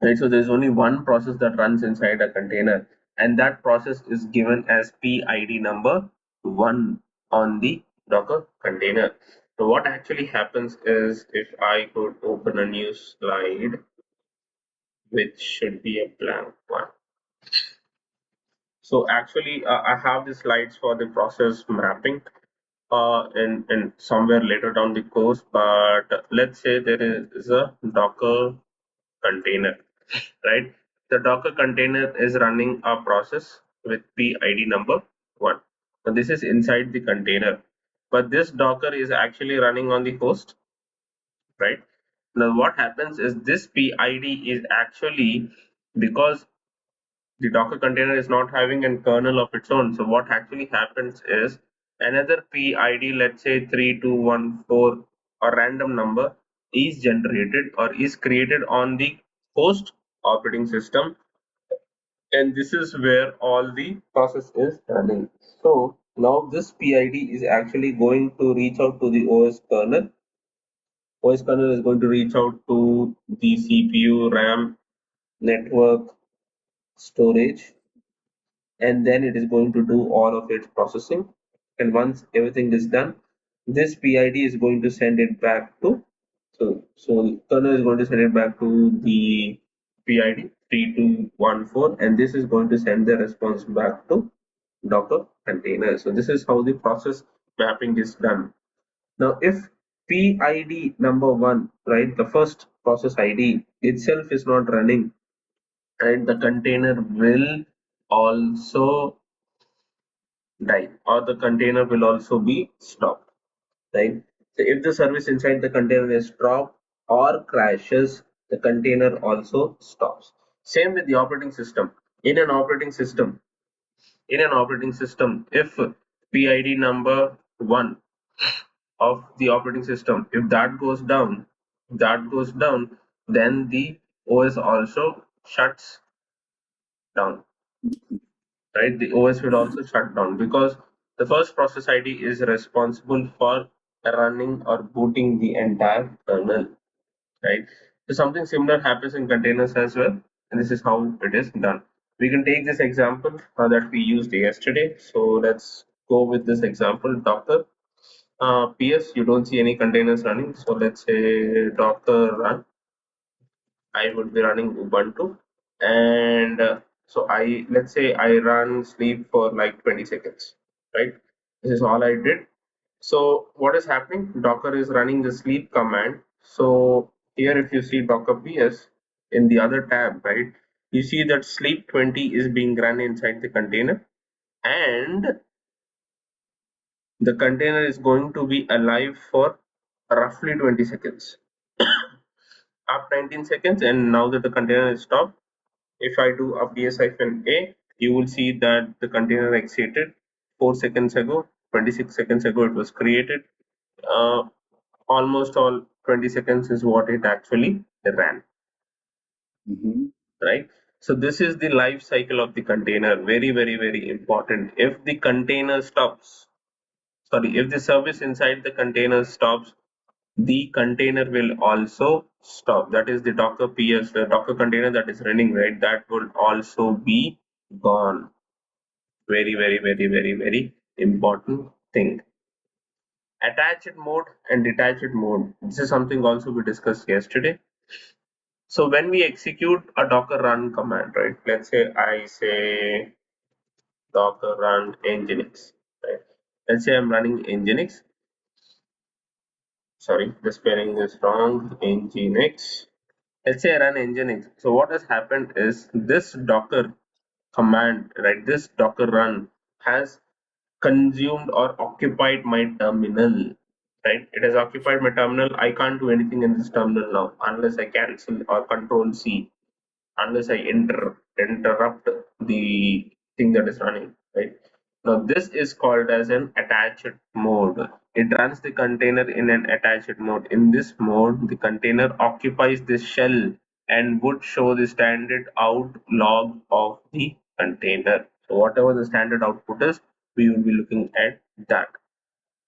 Right, so there's only one process that runs inside a container, and that process is given as PID number one on the Docker container. So what actually happens is, if I could open a new slide, which should be a blank one. So actually, I have the slides for the process mapping in somewhere later down the course, but let's say there is a Docker container, right? The Docker container is running a process with PID number one. So this is inside the container, but this Docker is actually running on the host, right? Now what happens is, this PID is actually, because the Docker container is not having a kernel of its own. So what actually happens is, another PID, let's say 3214, a random number, is generated or is created on the host operating system, and this is where all the process is running. So now this PID is actually going to reach out to the OS kernel. OS kernel is going to reach out to the CPU, RAM, network, storage, and then it is going to do all of its processing. And once everything is done, this PID is going to send it back to, so kernel is going to send it back to the PID 3214, and this is going to send the response back to Docker container. So this is how the process mapping is done. Now, if PID number one, right, the first process ID itself is not running, and the container will also die, or the container will also be stopped, right? So if the service inside the container is dropped or crashes, the container also stops. Same with the operating system. In an operating system, if PID number one of the operating system, if that goes down, then the OS also shuts down, right? The OS will also shut down, because the first process ID is responsible for running or booting the entire kernel, right? So something similar happens in containers as well, and this is how it is done. We can take this example that we used yesterday. So let's go with this example, Docker. PS, you don't see any containers running. So let's say Docker run. I would be running Ubuntu, and so I let's say I run sleep for like 20 seconds, right? This is all I did. So what is happening? Docker is running the sleep command. So here, if you see Docker PS in the other tab, right, you see that sleep 20 is being run inside the container, and the container is going to be alive for roughly 20 seconds, up 19 seconds, and now that the container is stopped, if I do a ps-a, you will see that the container exited 4 seconds ago, 26 seconds ago it was created. Uh, Almost all 20 seconds is what it actually ran, Mm-hmm. right? So this is the life cycle of the container. Very, very, very important. If the container stops, sorry, if the service inside the container stops, the container will also stop. That is the Docker PS, the Docker container that is running, right? That will also be gone. Very, very, very, very, very important thing. Attached mode and detached mode. This is something also we discussed yesterday. So when we execute a Docker run command, right? Let's say I say Docker run nginx, right? Let's say I'm running nginx. Sorry, the spelling is wrong. Nginx. Let's say I run nginx. So what has happened is this Docker command, right? This Docker run has consumed or occupied my terminal, right? It has occupied my terminal. I can't do anything in this terminal now unless I cancel or control C, unless I interrupt the thing that is running, right? Now this is called as an attached mode. It runs the container in an attached mode. In this mode, the container occupies this shell and would show the standard out log of the container. So whatever the standard output is, we will be looking at that.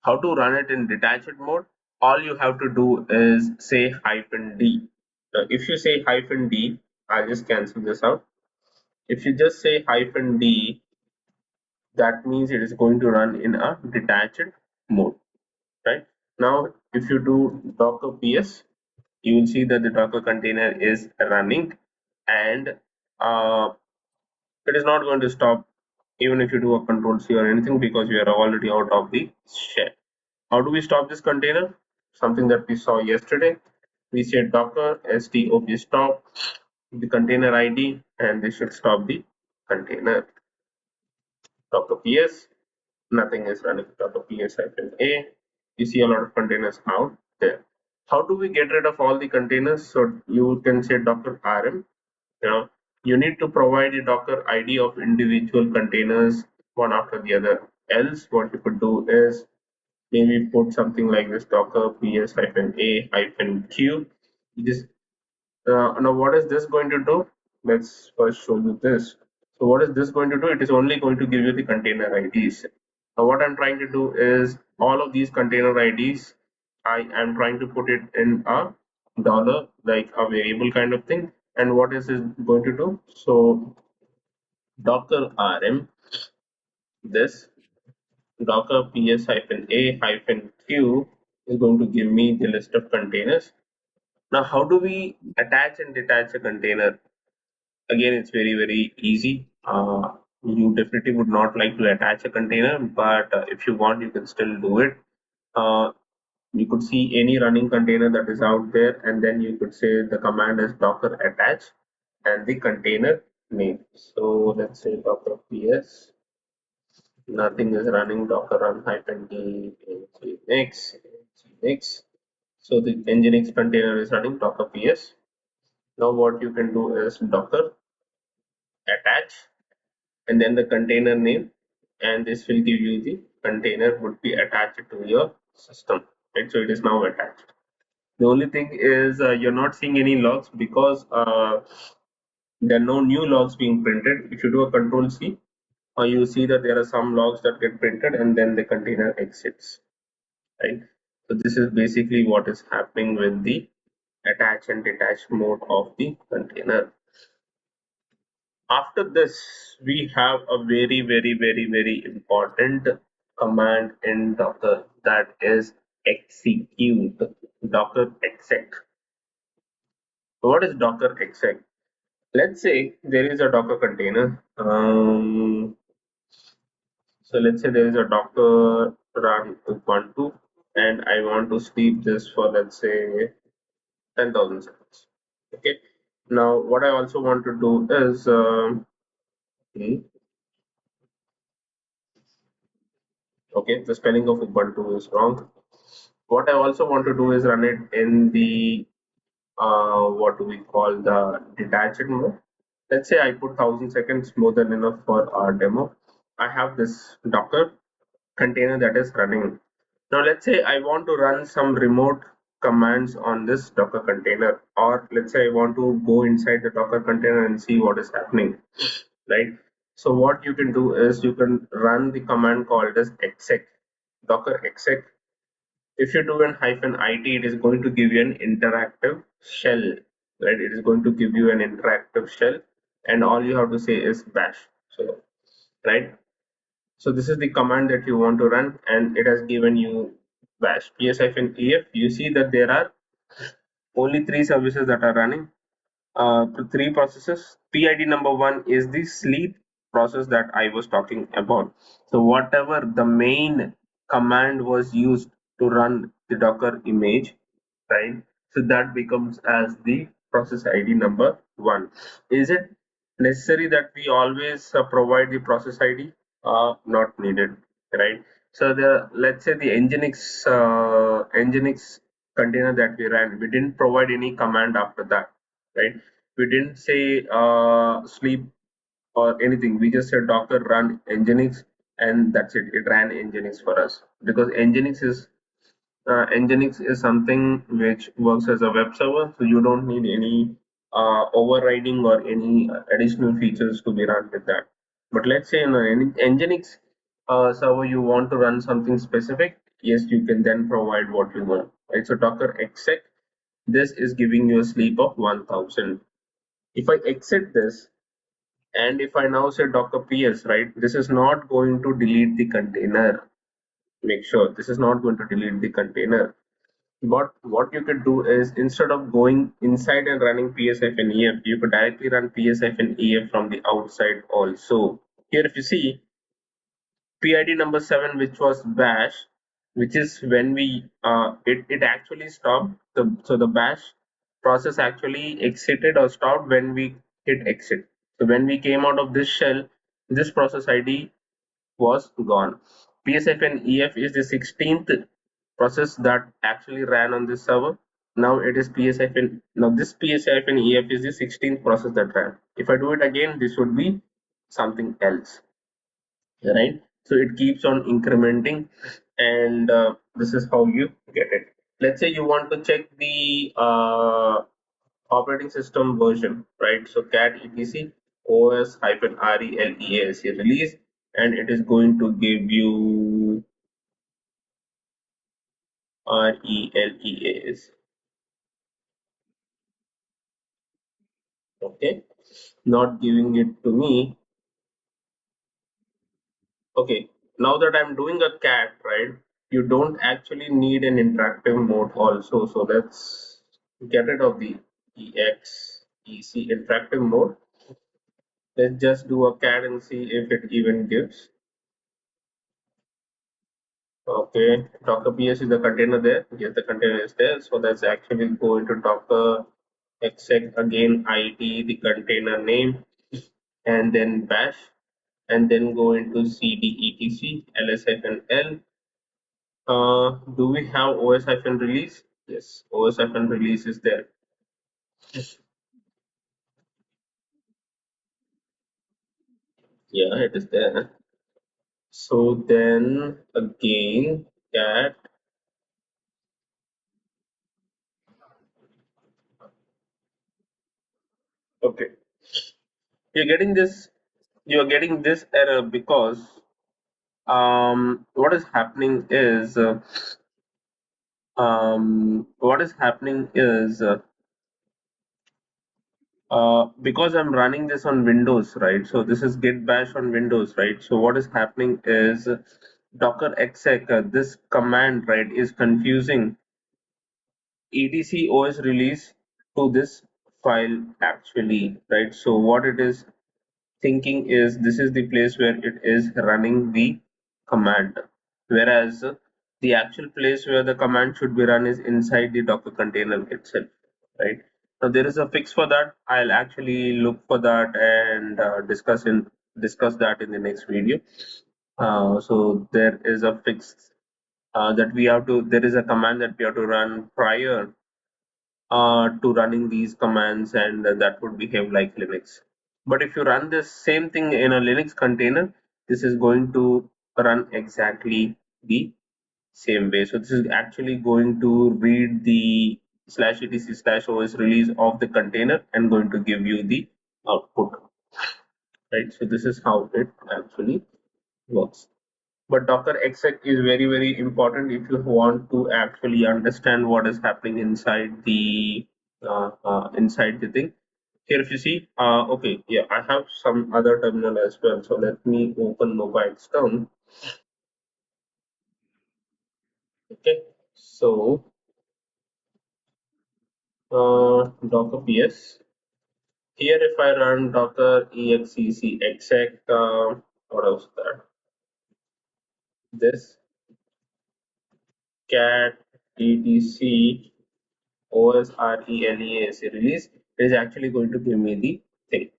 How to run it in detached mode? All you have to do is say hyphen D. If you say hyphen D, I'll just cancel this out. If you just say hyphen D, that means it is going to run in a detached mode, right? Now, if you do docker ps, you will see that the docker container is running, and uh, it is not going to stop even if you do a control C or anything, because we are already out of the shell. How do we stop this container? Something that we saw yesterday. We said docker stop stop the container ID, and this should stop the container. Docker ps, nothing is running. Docker ps -a. You see a lot of containers out there. How do we get rid of all the containers? So you can say docker rm. You know, you need to provide a docker ID of individual containers one after the other. Else, what you could do is maybe put something like this: docker ps-a-q. This now what is this going to do? Let's first show you this. So what is this going to do? It is only going to give you the container IDs. Now what I'm trying to do is all of these container IDs, I am trying to put it in a dollar, like a variable kind of thing. And what is it going to do? So docker rm this docker ps-a-q is going to give me the list of containers. Now how do we attach and detach a container? Again, it's very, very easy. You definitely would not like to attach a container, but if you want, you can still do it. Uh, you could see any running container that is out there, and then you could say the command is docker attach and the container name. So let's say docker ps, nothing is running, docker run hyphen d nginx. So the nginx container is running docker ps. Now what you can do is docker attach and then the container name, and this will give you the container would be attached to your system, right? So it is now attached. The only thing is you're not seeing any logs because there are no new logs being printed. If you do a control C, you see that there are some logs that get printed and then the container exits, right? So this is basically what is happening with the attach and detach mode of the container. After this, we have a very, very, very, very important command in Docker, that is execute. Docker exec. So what is Docker exec? Let's say there is a Docker container. So let's say there is a Docker run Ubuntu, and I want to sleep this for, let's say, 10,000 seconds. Okay. Now, what I also want to do is hmm, okay, the spelling of Ubuntu is wrong. What I also want to do is run it in the what do we call, the detached mode. Let's say I put 1,000 seconds, more than enough for our demo. I have this Docker container that is running. Now let's say I want to run some remote commands on this Docker container, or let's say I want to go inside the Docker container and see what is happening, right? So what you can do is you can run the command called as exec, Docker exec. If you do an hyphen it, it is going to give you an interactive shell, right? It is going to give you an interactive shell, and all you have to say is bash. So, right? So this is the command that you want to run, and it has given you bash ps-ef. You see that there are only three services that are running, three processes. PID number one is the sleep process that I was talking about. So whatever the main command was used to run the Docker image, right? So that becomes as the process ID number one. Is it necessary that we always provide the process ID? Not needed, right? So the, let's say the Nginx container that we ran, we didn't provide any command after that, right? We didn't say sleep or anything. We just said Docker run Nginx, and that's it. It ran Nginx for us because Nginx is something which works as a web server, so you don't need any overriding or any additional features to be run with that. But let's say in an Nginx server you want to run something specific, yes, you can then provide what you want. Right? So Docker exec, this is giving you a sleep of 1000. If I exit this and if I now say Docker ps, right, this is not going to delete the container. Make sure this is not going to delete the container. But what you could do is instead of going inside and running ps-ef, you could directly run ps-ef from the outside also. Here, if you see PID number 7, which was bash, which is when we it actually stopped the bash process actually exited or stopped when we hit exit. So when we came out of this shell, this process ID was gone. PSFNEF is the 16th process that actually ran on this server. Now it is PSFN. Now this PSFNEF is the 16th process that ran. If I do it again, this would be something else, right? So it keeps on incrementing, and this is how you get it. Let's say you want to check the operating system version, right? So cat etc os-release release, and it is going to give you release. Okay, not giving it to me. Okay, now that I'm doing a cat, right, you don't actually need an interactive mode also. So let's get rid of the exec interactive mode. Let's just do a cat and see if it even gives. Okay, Docker PS is the container there. Yes, the container is there. So that's actually go into Docker exec again ID, the container name, and then bash, and then go into cd etc ls-l. Do we have os-release? Yes, os-release is there. Yeah, it is there. So then again, cat. Okay, you're getting this. You're getting this error because what is happening is what is happening is because I'm running this on Windows, right? So this is git bash on Windows, right? So what is happening is docker exec, this command, right, is confusing etc os release to this file actually, right? So what it is thinking is this is the place where it is running the command, whereas the actual place where the command should be run is inside the Docker container itself, right? Now there is a fix for that. I'll actually look for that and discuss that in the next video. So there is a fix that we have to. There is a command that we have to run prior to running these commands, and that would behave like Linux. But if you run this same thing in a Linux container, this is going to run exactly the same way. So this is actually going to read the /etc/os release of the container and going to give you the output, right? So this is how it actually works. But Docker exec is very, very important if you want to actually understand what is happening inside the thing. Here, if you see, okay, yeah, I have some other terminal as well. So let me open mobile term. Okay, so Docker PS. Here, if I run Docker exec exec, what else is that? This cat etc OSRELEAS release is actually going to give me the thing.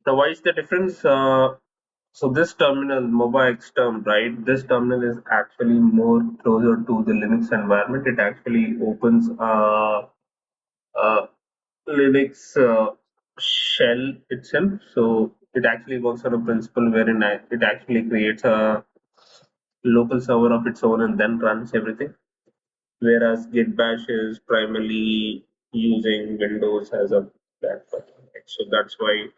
Now, why is the difference? So this terminal, mobile term, right? This terminal is actually more closer to the Linux environment. It actually opens a Linux shell itself. So it actually works on a principle wherein it actually creates a local server of its own and then runs everything. Whereas Git Bash is primarily using Windows as a platform. Right? So that's why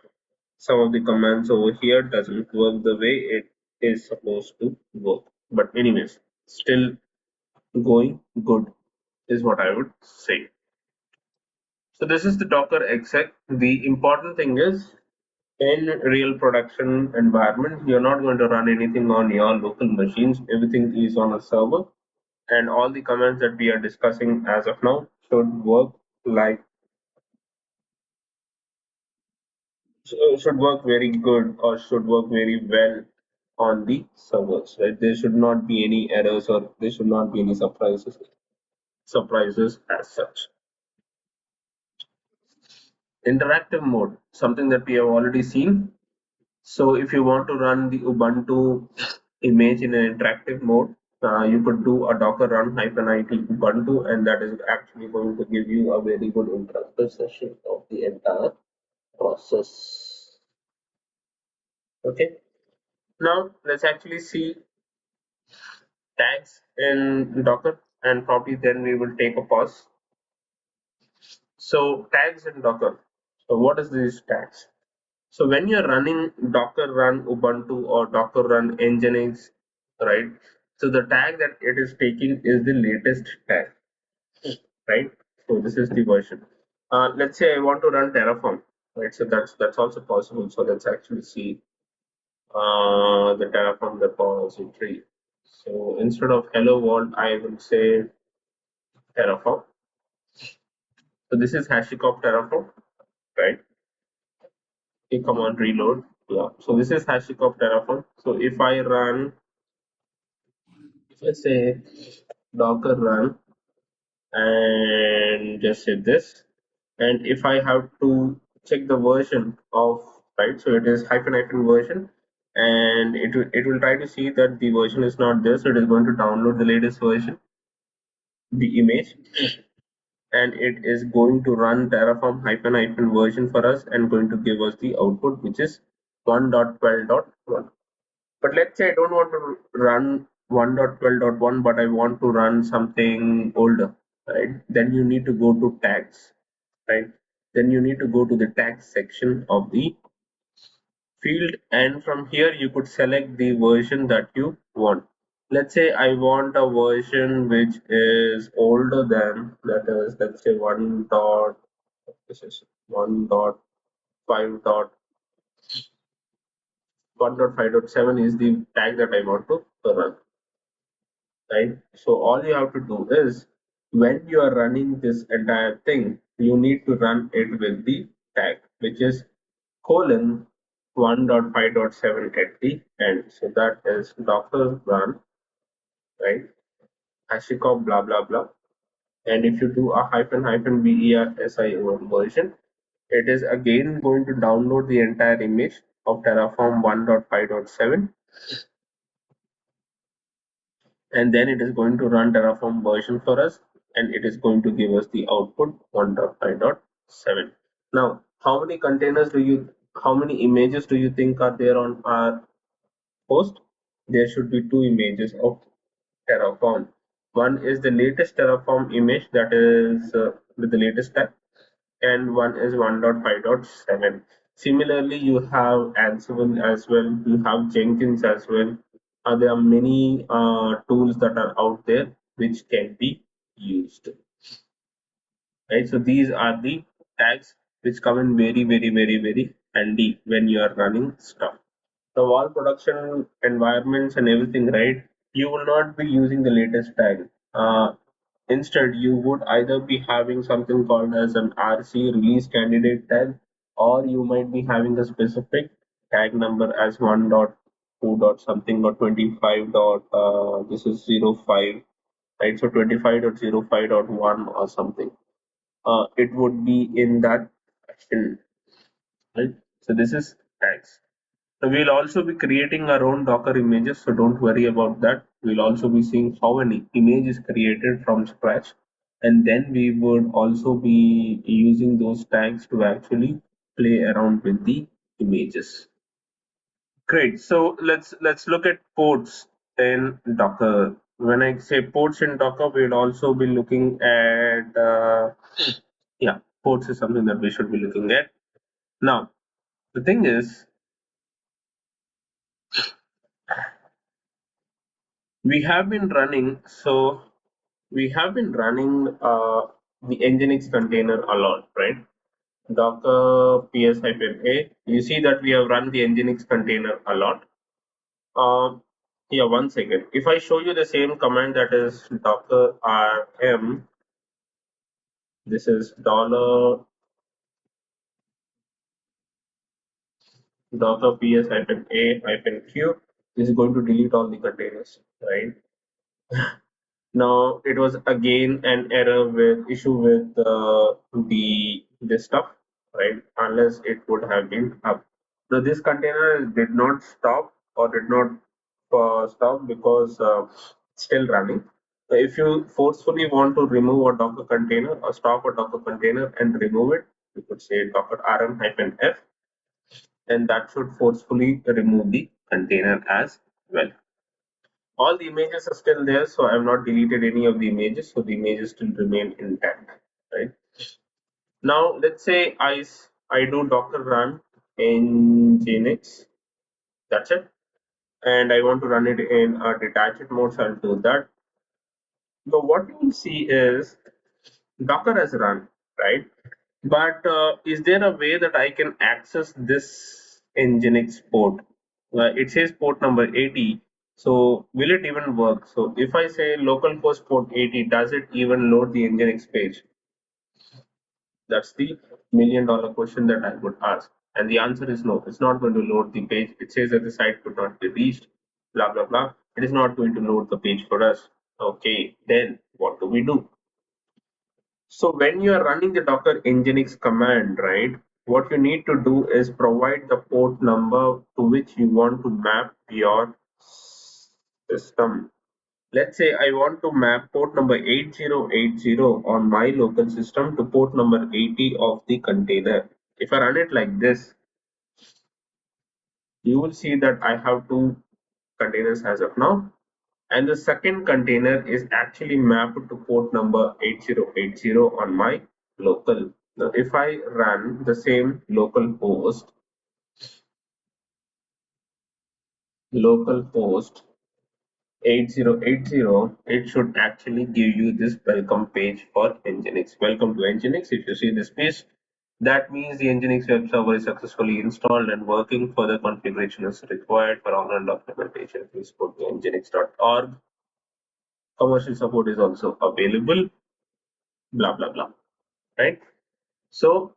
some of the commands over here doesn't work the way it is supposed to work. But anyways, still going good is what I would say. So this is the Docker exec. The important thing is in real production environment, you're not going to run anything on your local machines. Everything is on a server, and all the commands that we are discussing as of now should work like should work very good or should work very well on the servers, right? There should not be any errors or there should not be any surprises as such. Interactive mode, something that we have already seen. So if you want to run the Ubuntu image in an interactive mode, you could do a Docker run -it Ubuntu, and that is actually going to give you a very good interactive session of the entire process. Okay. Now let's actually see tags in Docker, and probably then we will take a pause. So tags in Docker. So what is these tags? So when you're running Docker run Ubuntu or Docker run Nginx, right? So the tag that it is taking is the latest tag, right? So this is the version. Let's say I want to run Terraform, right? So that's also possible. So let's actually see the Terraform repository. So instead of hello world, I will say Terraform. So this is HashiCorp Terraform, right? Okay, command reload. Yeah. So this is HashiCorp Terraform. So if I run, if I say Docker run and just say this, and if I have to check the version of, right, so it is hyphen version, and it will try to see that the version is not there, so it is going to download the latest version, the image, and it is going to run Terraform hyphen version for us and going to give us the output, which is 1.12.1. But let's say I don't want to run 1.12.1, but I want to run something older, right? Then you need to go to tags, right? Then you need to go to the tags section of the field, and from here you could select the version that you want. Let's say I want a version which is older than, that is, let's say 1 dot, this is 1.5 dot 1.5.7 is the tag that I want to run, right? So all you have to do is when you are running this entire thing, you need to run it with the tag, which is colon 1.5.7 at the end. So that is Docker run, right? HashiCorp blah blah blah. And if you do a -version version, it is again going to download the entire image of Terraform 1.5.7, and then it is going to run Terraform version for us, and it is going to give us the output 1.5.7. Now, how many images do you think are there on our host? There should be two images of Terraform. One is the latest Terraform image, that is with the latest tag, and one is 1.5.7. Similarly, you have Ansible as well, you have Jenkins as well. There are many tools that are out there which can be used. Right, so these are the tags which come in very handy when you are running stuff. The all production environments and everything, right? You will not be using the latest tag. Instead, you would either be having something called as an RC release candidate tag, or you might be having a specific tag number as 1 dot 2 dot something dot 25 dot this is 05, right? So 25.05.1 or something. It would be in that fashion, right? So this is tags. So we'll also be creating our own Docker images, so don't worry about that. We'll also be seeing how an image is created from scratch, and then we would also be using those tags to actually play around with the images. Great. So let's look at ports in Docker. When I say ports in Docker, we'll also be looking at yeah, ports is something that we should be looking at. Now, the thing is, we have been running, so we have been running the Nginx container a lot, right? Docker ps-a. You see that we have run the Nginx container a lot. Um, yeah, one second. If I show you the same command that is docker rm, this is dollar docker ps-a-q, this is going to delete all the containers, right? Now it was again an error with issue with the this stuff, right? Unless it would have been up. So this container did not stop or did not stop because still running. So if you forcefully want to remove a Docker container or stop a Docker container and remove it, you could say docker rm-f, and that should forcefully remove the container as well. All the images are still there, so I have not deleted any of the images, so the images still remain intact, right? Now let's say I do docker run in Nginx, that's it, and I want to run it in a detached mode, so I'll do that. So what you will see is docker has run, right? But is there a way that I can access this Nginx port? It says port number 80. So will it even work? So if I say localhost port 80, does it even load the Nginx page? That's the $1 million question that I would ask. And the answer is no, it's not going to load the page. It says that the site could not be reached, blah, blah, blah. It is not going to load the page for us. Okay, then what do we do? So when you are running the Docker Nginx command, right, what you need to do is provide the port number to which you want to map your system. Let's say I want to map port number 8080 on my local system to port number 80 of the container. If I run it like this, you will see that I have two containers as of now, and the second container is actually mapped to port number 8080 on my local. Now if I run the same local host 8080, it should actually give you this welcome page for Nginx. Welcome to Nginx. If you see this page, that means the Nginx web server is successfully installed and working. Further configuration is required for online documentation. Please go to nginx.org. Commercial support is also available, blah blah blah, right? So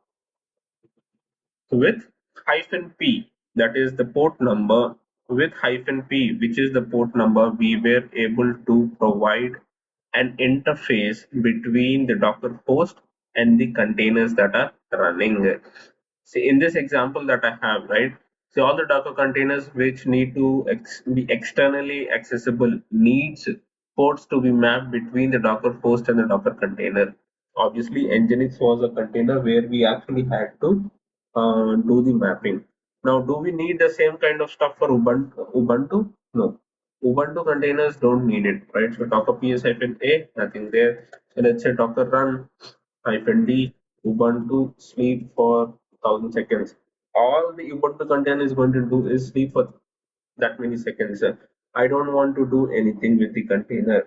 with hyphen p, that is the port number, with hyphen p, which is the port number, we were able to provide an interface between the Docker host and the containers that are running. See, in this example that I have, right? See, all the Docker containers which need to be externally accessible needs ports to be mapped between the Docker host and the Docker container. Obviously, Nginx was a container where we actually had to do the mapping. Now, do we need the same kind of stuff for Ubuntu? No. Ubuntu containers don't need it, right? So Docker ps-a, nothing there. So let's say Docker run -d Ubuntu sleep for 1000 seconds. All the Ubuntu container is going to do is sleep for that many seconds. I don't want to do anything with the container,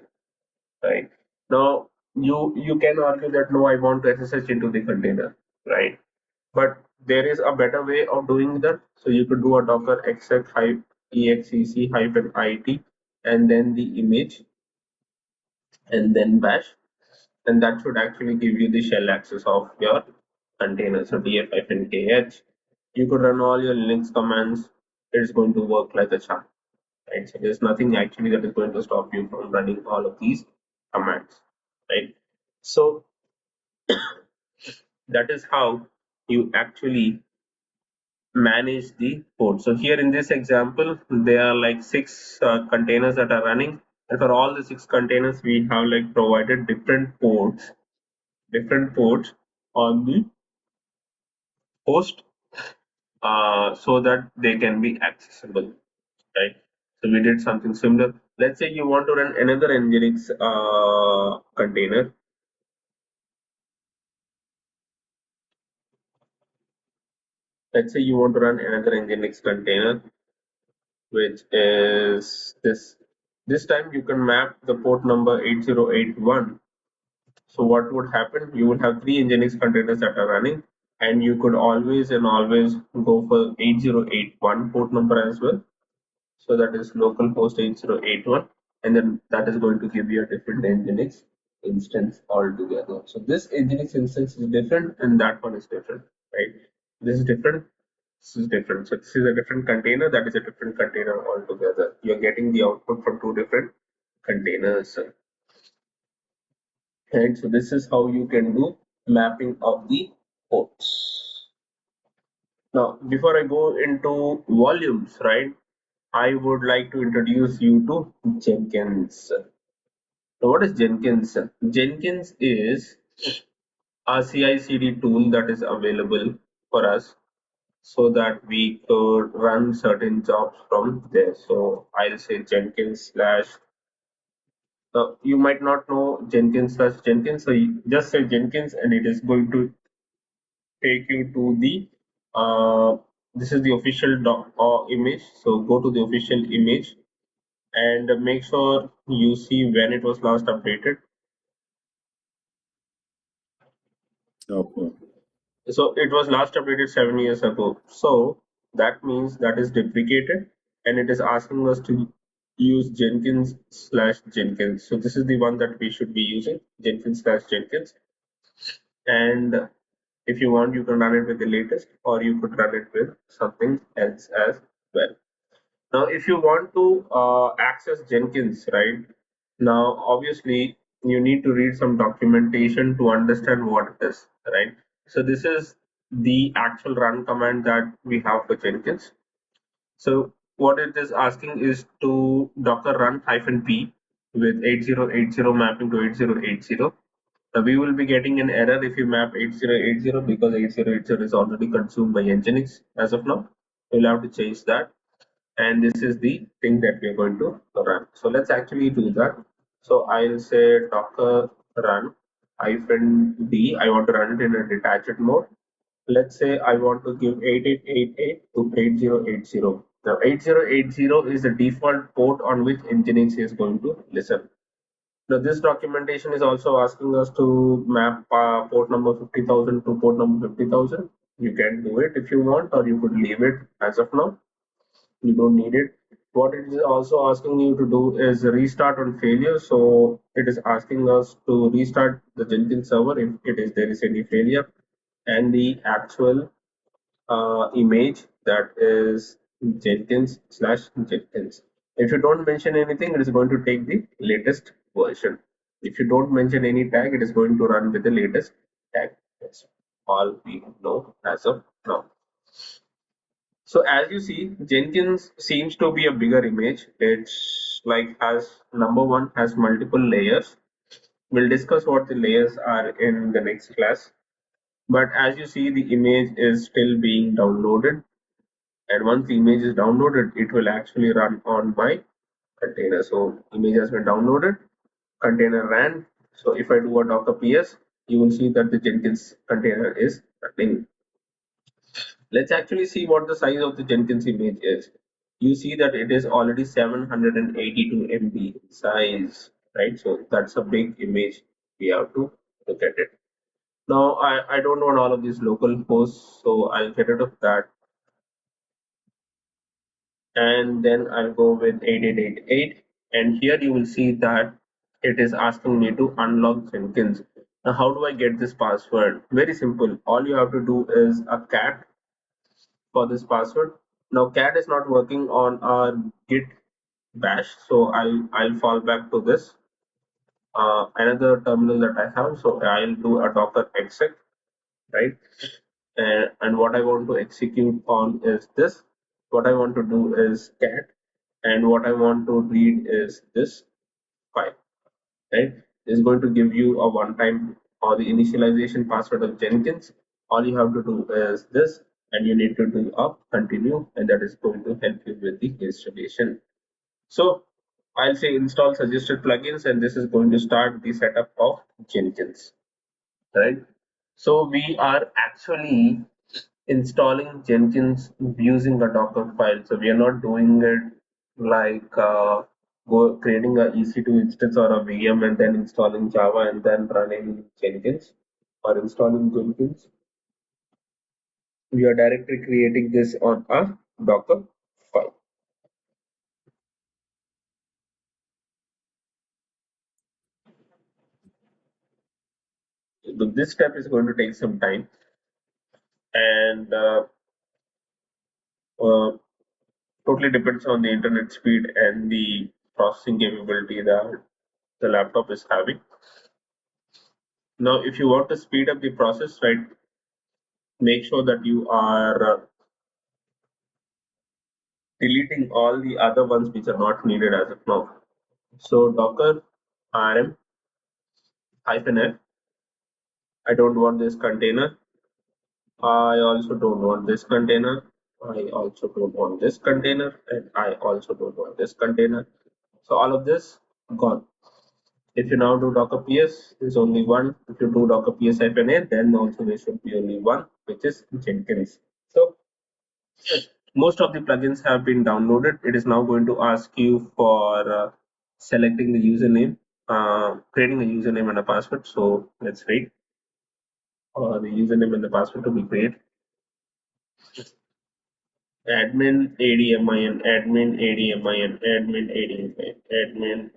right? Now you can argue that no, I want to SSH into the container, right? But there is a better way of doing that. So you could do a docker exec exec hyphen it and then the image and then bash, and that should actually give you the shell access of your container. So df-kh, you could run all your Linux commands. It's going to work like a charm, right? So there's nothing actually that is going to stop you from running all of these commands, right? So that is how you actually manage the port. So here in this example, there are like six containers that are running, and for all the six containers, we have like provided different ports on the host, so that they can be accessible, right? So we did something similar. Let's say you want to run another Nginx container. Let's say you want to run another Nginx container, which is this. This time you can map the port number 8081. So what would happen? You would have three Nginx containers that are running, and you could always and always go for 8081 port number as well. So that is localhost 8081, and then that is going to give you a different Nginx instance altogether. So this Nginx instance is different, and that one is different, right? This is different. This is different. So this is a different container. That is a different container altogether. You're getting the output from two different containers, right? So this is how you can do mapping of the ports. Now, before I go into volumes, right, I would like to introduce you to Jenkins. So what is Jenkins? Jenkins is a CI/CD tool that is available for us so that we could run certain jobs from there. So I'll say Jenkins slash. You might not know Jenkins slash Jenkins, so you just say Jenkins, and it is going to take you to the uh, this is the official image. So go to the official image and make sure you see when it was last updated. Okay. So it was last updated 7 years ago. So that means that is deprecated, and it is asking us to use Jenkins slash Jenkins. So this is the one that we should be using, Jenkins slash Jenkins. And if you want, you can run it with the latest, or you could run it with something else as well. Now, if you want to access Jenkins, right, now obviously you need to read some documentation to understand what it is, right? So this is the actual run command that we have for Jenkins. So what it is asking is to docker run -p with 8080 mapping to 8080. Now we will be getting an error if you map 8080 because 8080 is already consumed by Nginx as of now. We'll have to change that, and this is the thing that we're going to run. So let's actually do that. So I'll say docker run -d. I want to run it in a detached mode. Let's say I want to give 8888 to 8080. Now 8080 is the default port on which Nginx is going to listen. Now this documentation is also asking us to map port number 50,000 to port number 50,000. You can do it if you want, or you could leave it as of now. You don't need it. What it is also asking you to do is restart on failure. So it is asking us to restart the Jenkins server if there is any failure, and the actual image that is Jenkins slash Jenkins. If you don't mention anything, it is going to take the latest version. If you don't mention any tag, it is going to run with the latest tag. That's all we know as of now. So as you see, Jenkins seems to be a bigger image. It's like has number one has multiple layers. We'll discuss what the layers are in the next class. But as you see, the image is still being downloaded. And once the image is downloaded, it will actually run on my container. So image has been downloaded, container ran. So if I do a docker ps, you will see that the Jenkins container is running. Let's actually see what the size of the Jenkins image is. You see that it is already 782 MB size, right? So that's a big image. We have to look at it. Now I don't want all of these local hosts, so I'll get rid of that, and then I'll go with 8888, and here you will see that it is asking me to unlock Jenkins. Now how do I get this password? Very simple. All you have to do is a cat for this password. Now cat is not working on our git bash, so I'll fall back to this another terminal that I have. So I'll do a docker exec, right? And what I want to execute on is this. What I want to do is cat, and what I want to read is this file, right? It's going to give you a one-time or the initialization password of Jenkins. All you have to do is this, and you need to do a continue, and that is going to help you with the installation. So I'll say install suggested plugins, and this is going to start the setup of Jenkins, right? So we are actually installing Jenkins using a Docker file. So we are not doing it like go creating a EC2 instance or a VM and then installing Java and then running Jenkins or installing Jenkins. We are directly creating this on a Docker file. So this step is going to take some time, and uh, totally depends on the internet speed and the processing capability that the laptop is having. Now, if you want to speed up the process, right, make sure that you are deleting all the other ones which are not needed as of now. So docker rm -f, I don't want this container. I also don't want this container. I also don't want this container, and I also don't want this container. So all of this gone. If you now do docker ps, there's only one. If you do docker ps-a, then also there should be only one, which is Jenkins. So most of the plugins have been downloaded. It is now going to ask you for selecting the username, creating a username and a password. So let's wait for the username and the password to be created. Admin admin admin admin admin admin admin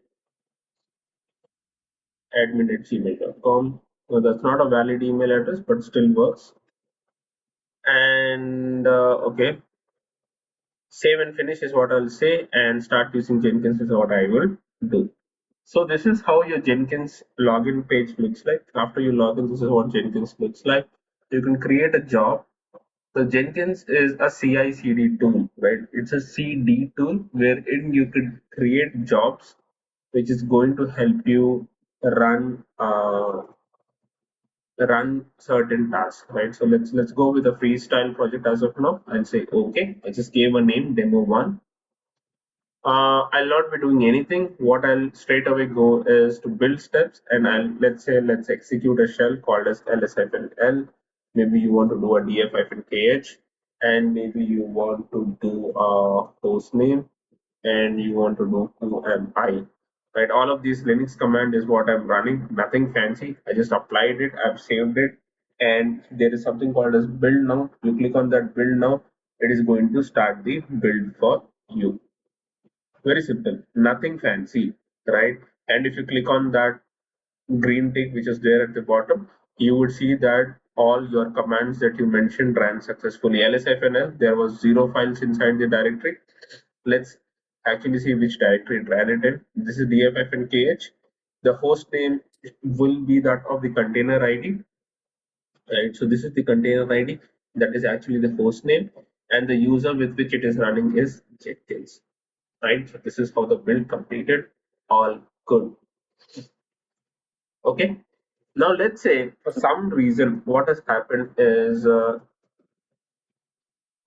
admin at gmail.com. So that's not a valid email address, but still works. And okay, save and finish is what I'll say, and start using Jenkins is what I will do. So this is how your Jenkins login page looks like. After you log in, this is what Jenkins looks like. You can create a job. So Jenkins is a CI/CD tool, right? It's a CD tool wherein you could create jobs, which is going to help you run run certain tasks, right? So let's go with a freestyle project as of now. I'll say okay. I just gave a name, demo one. I'll not be doing anything. What I'll straight away go is to build steps, and let's execute a shell called as ls-l. Maybe you want to do a df-kh, and maybe you want to do a host name, and you want to do who am I. Right, all of these Linux command is what I'm running. Nothing fancy. I just applied it. I've saved it, and there is something called as build now. You click on that build now. It is going to start the build for you. Very simple, nothing fancy, right? And if you click on that green tick which is there at the bottom, you would see that all your commands that you mentioned ran successfully. LSFNL, there was 0 files inside the directory. Let's actually see which directory it ran it in. This is dffnkh. The host name will be that of the container ID, right? So this is the container ID that is actually the host name, and the user with which it is running is Jenkins, right? So this is how the build completed. All good. Okay. Now let's say for some reason what has happened is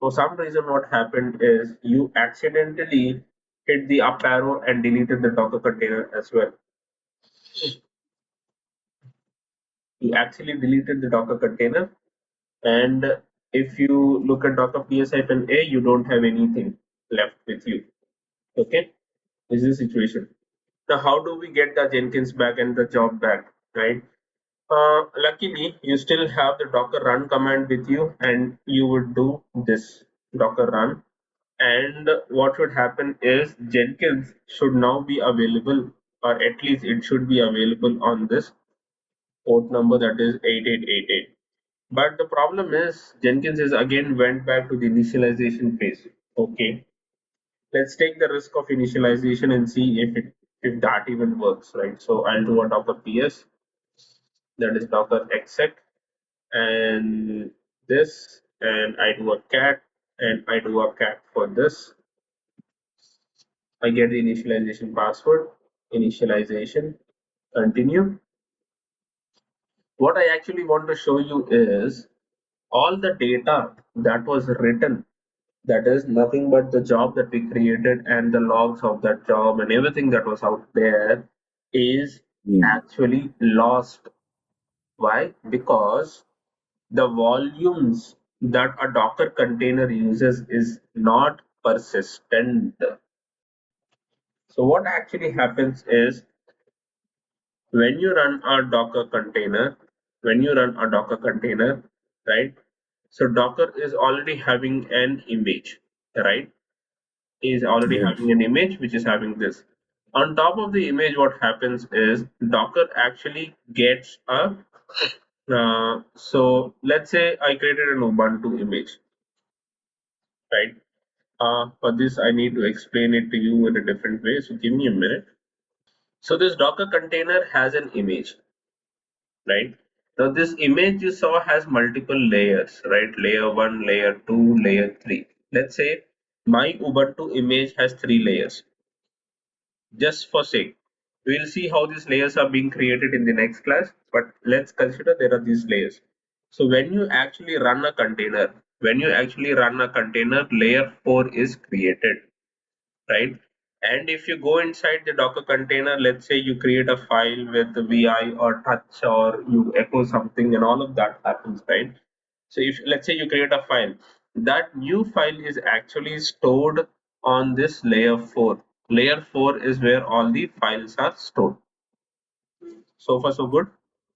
what happened is you accidentally hit the up arrow and deleted the Docker container as well. You actually deleted the Docker container, and if you look at Docker ps-a, you don't have anything left with you. Okay, this is the situation. Now, how do we get the Jenkins back and the job back, right? Luckily, you still have the Docker run command with you, and you would do this Docker run. And what should happen is Jenkins should now be available, or at least it should be available on this port number, that is 8888. But the problem is Jenkins is again went back to the initialization phase. Okay, let's take the risk of initialization and see if that even works, right? So I'll do a Docker PS, that is Docker exec, and this, and I do a cat, and I do a cat for this. I get the initialization password, initialization, continue. What I actually want to show you is all the data that was written, that is nothing but the job that we created and the logs of that job and everything that was out there is Mm. actually lost. Why? Because the volumes that a Docker container uses is not persistent. So what actually happens is when you run a Docker container, when you run a Docker container, right? So Docker is already having an image, right? Is already Yes. having an image which is having this. On top of the image, what happens is Docker actually gets a so let's say I created an Ubuntu image, right? For this, I need to explain it to you in a different way. So give me a minute. So this Docker container has an image, right? Now this image you saw has multiple layers, right? Layer 1, layer 2, layer 3. Let's say my Ubuntu image has 3 layers. Just for sake, we'll see how these layers are being created in the next class, but let's consider there are these layers. So when you actually run a container, layer 4 is created, right? And if you go inside the Docker container, let's say you create a file with the VI or touch, or you echo something, and all of that happens, right? So if let's say you create a file, that new file is actually stored on this layer 4. Layer 4 is where all the files are stored. So far so good.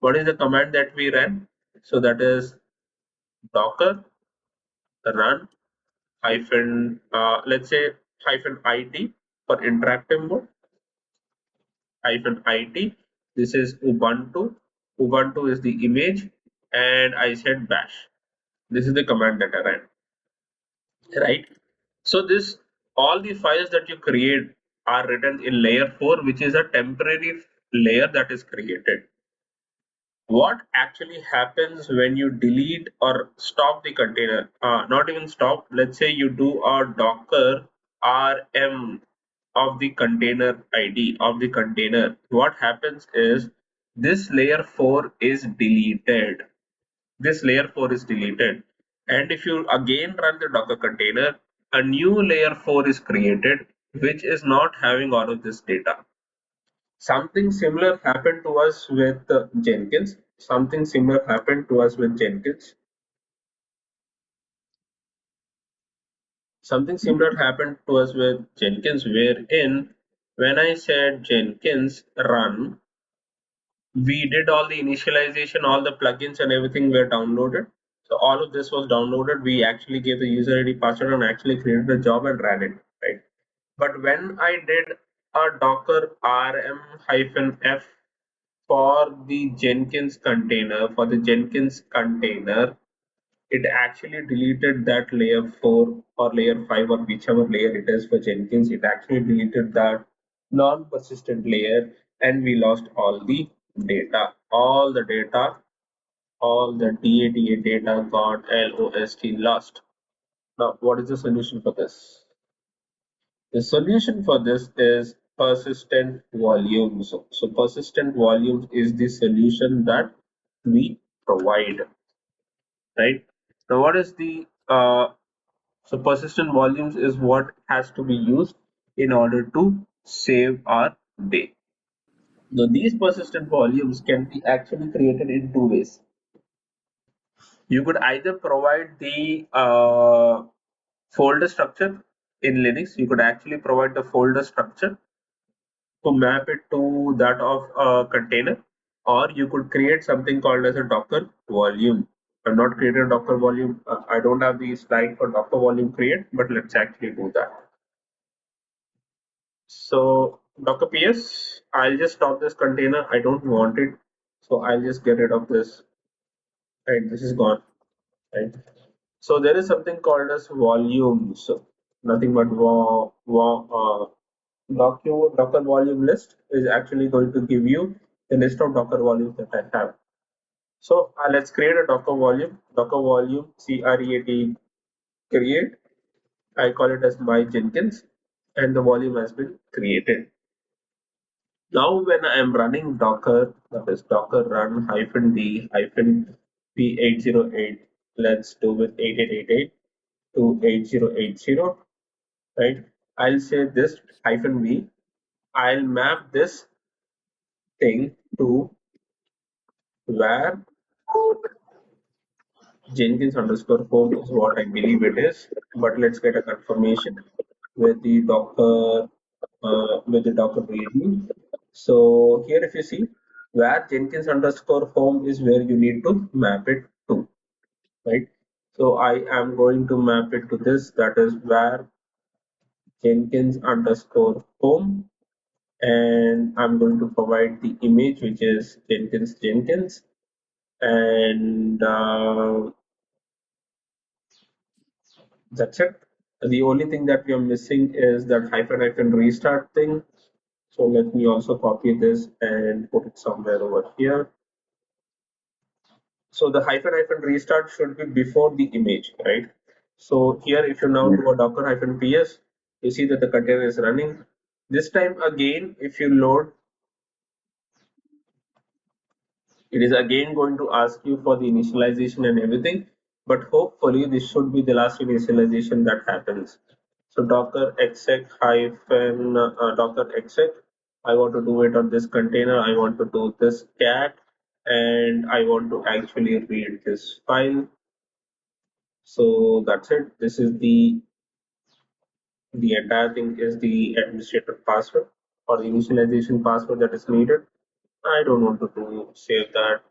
What is the command that we ran? So that is docker run hyphen let's say hyphen it for interactive mode, hyphen it. This is Ubuntu. Ubuntu is the image, and I said bash. This is the command that I ran, right? So this, all the files that you create are written in layer 4, which is a temporary layer that is created. What actually happens when you delete or stop the container? Not even stop. Let's say you do a docker rm of the container ID of the container. What happens is this layer 4 is deleted. This layer 4 is deleted. And if you again run the Docker container, a new layer 4 is created, which is not having all of this data. Something similar happened to us with Jenkins. Something similar happened to us with Jenkins. Something similar happened to us with Jenkins, wherein when I said Jenkins run, we did all the initialization, all the plugins and everything were downloaded. So all of this was downloaded. We actually gave the user ID password and actually created a job and ran it, right? But when I did a docker rm-f for the Jenkins container, it actually deleted that layer 4 or layer 5 or whichever layer it is for Jenkins. It actually deleted that non-persistent layer, and we lost all the data. All the DATA data got lost. Now, what is the solution for this? The solution for this is persistent volumes. So persistent volumes is the solution that we provide, right? Now, what is the so persistent volumes is what has to be used in order to save our day. Now, these persistent volumes can be actually created in 2 ways. You could either provide the folder structure in Linux. You could actually provide the folder structure to map it to that of a container, or you could create something called as a Docker volume. I've not created a Docker volume. I don't have the slide for Docker volume create, but let's actually do that. So Docker PS, I'll just stop this container. I don't want it. So I'll just get rid of this. Right, this is gone. Right. So there is something called as volume. So nothing but Docker volume list is actually going to give you the list of Docker volumes that I have. So let's create a Docker volume. Docker volume create. Create. I call it as my Jenkins, and the volume has been created. Now when I am running Docker, that is Docker run hyphen d hyphen p808. Let's do with 8888 to 8080. Right? I'll say this hyphen v. I'll map this thing to where Jenkins underscore home is what I believe it is, but let's get a confirmation with the Docker readme. So here, if you see where Jenkins underscore home is where you need to map it to, right? So I am going to map it to this. That is where Jenkins underscore home, and I'm going to provide the image, which is Jenkins, and that's it. The only thing that we are missing is that hyphen hyphen restart thing. So let me also copy this and put it somewhere over here. So the hyphen hyphen restart should be before the image, right? So here, if you now do a docker hyphen ps, you see that the container is running. This time again, if you load, it is again going to ask you for the initialization and everything, but hopefully this should be the last initialization that happens. So docker exec hyphen docker exec. I want to do it on this container. I want to do this cat, and I want to actually read this file. So that's it. This is the entire thing is the administrator password or the initialization password that is needed. I don't want to save that.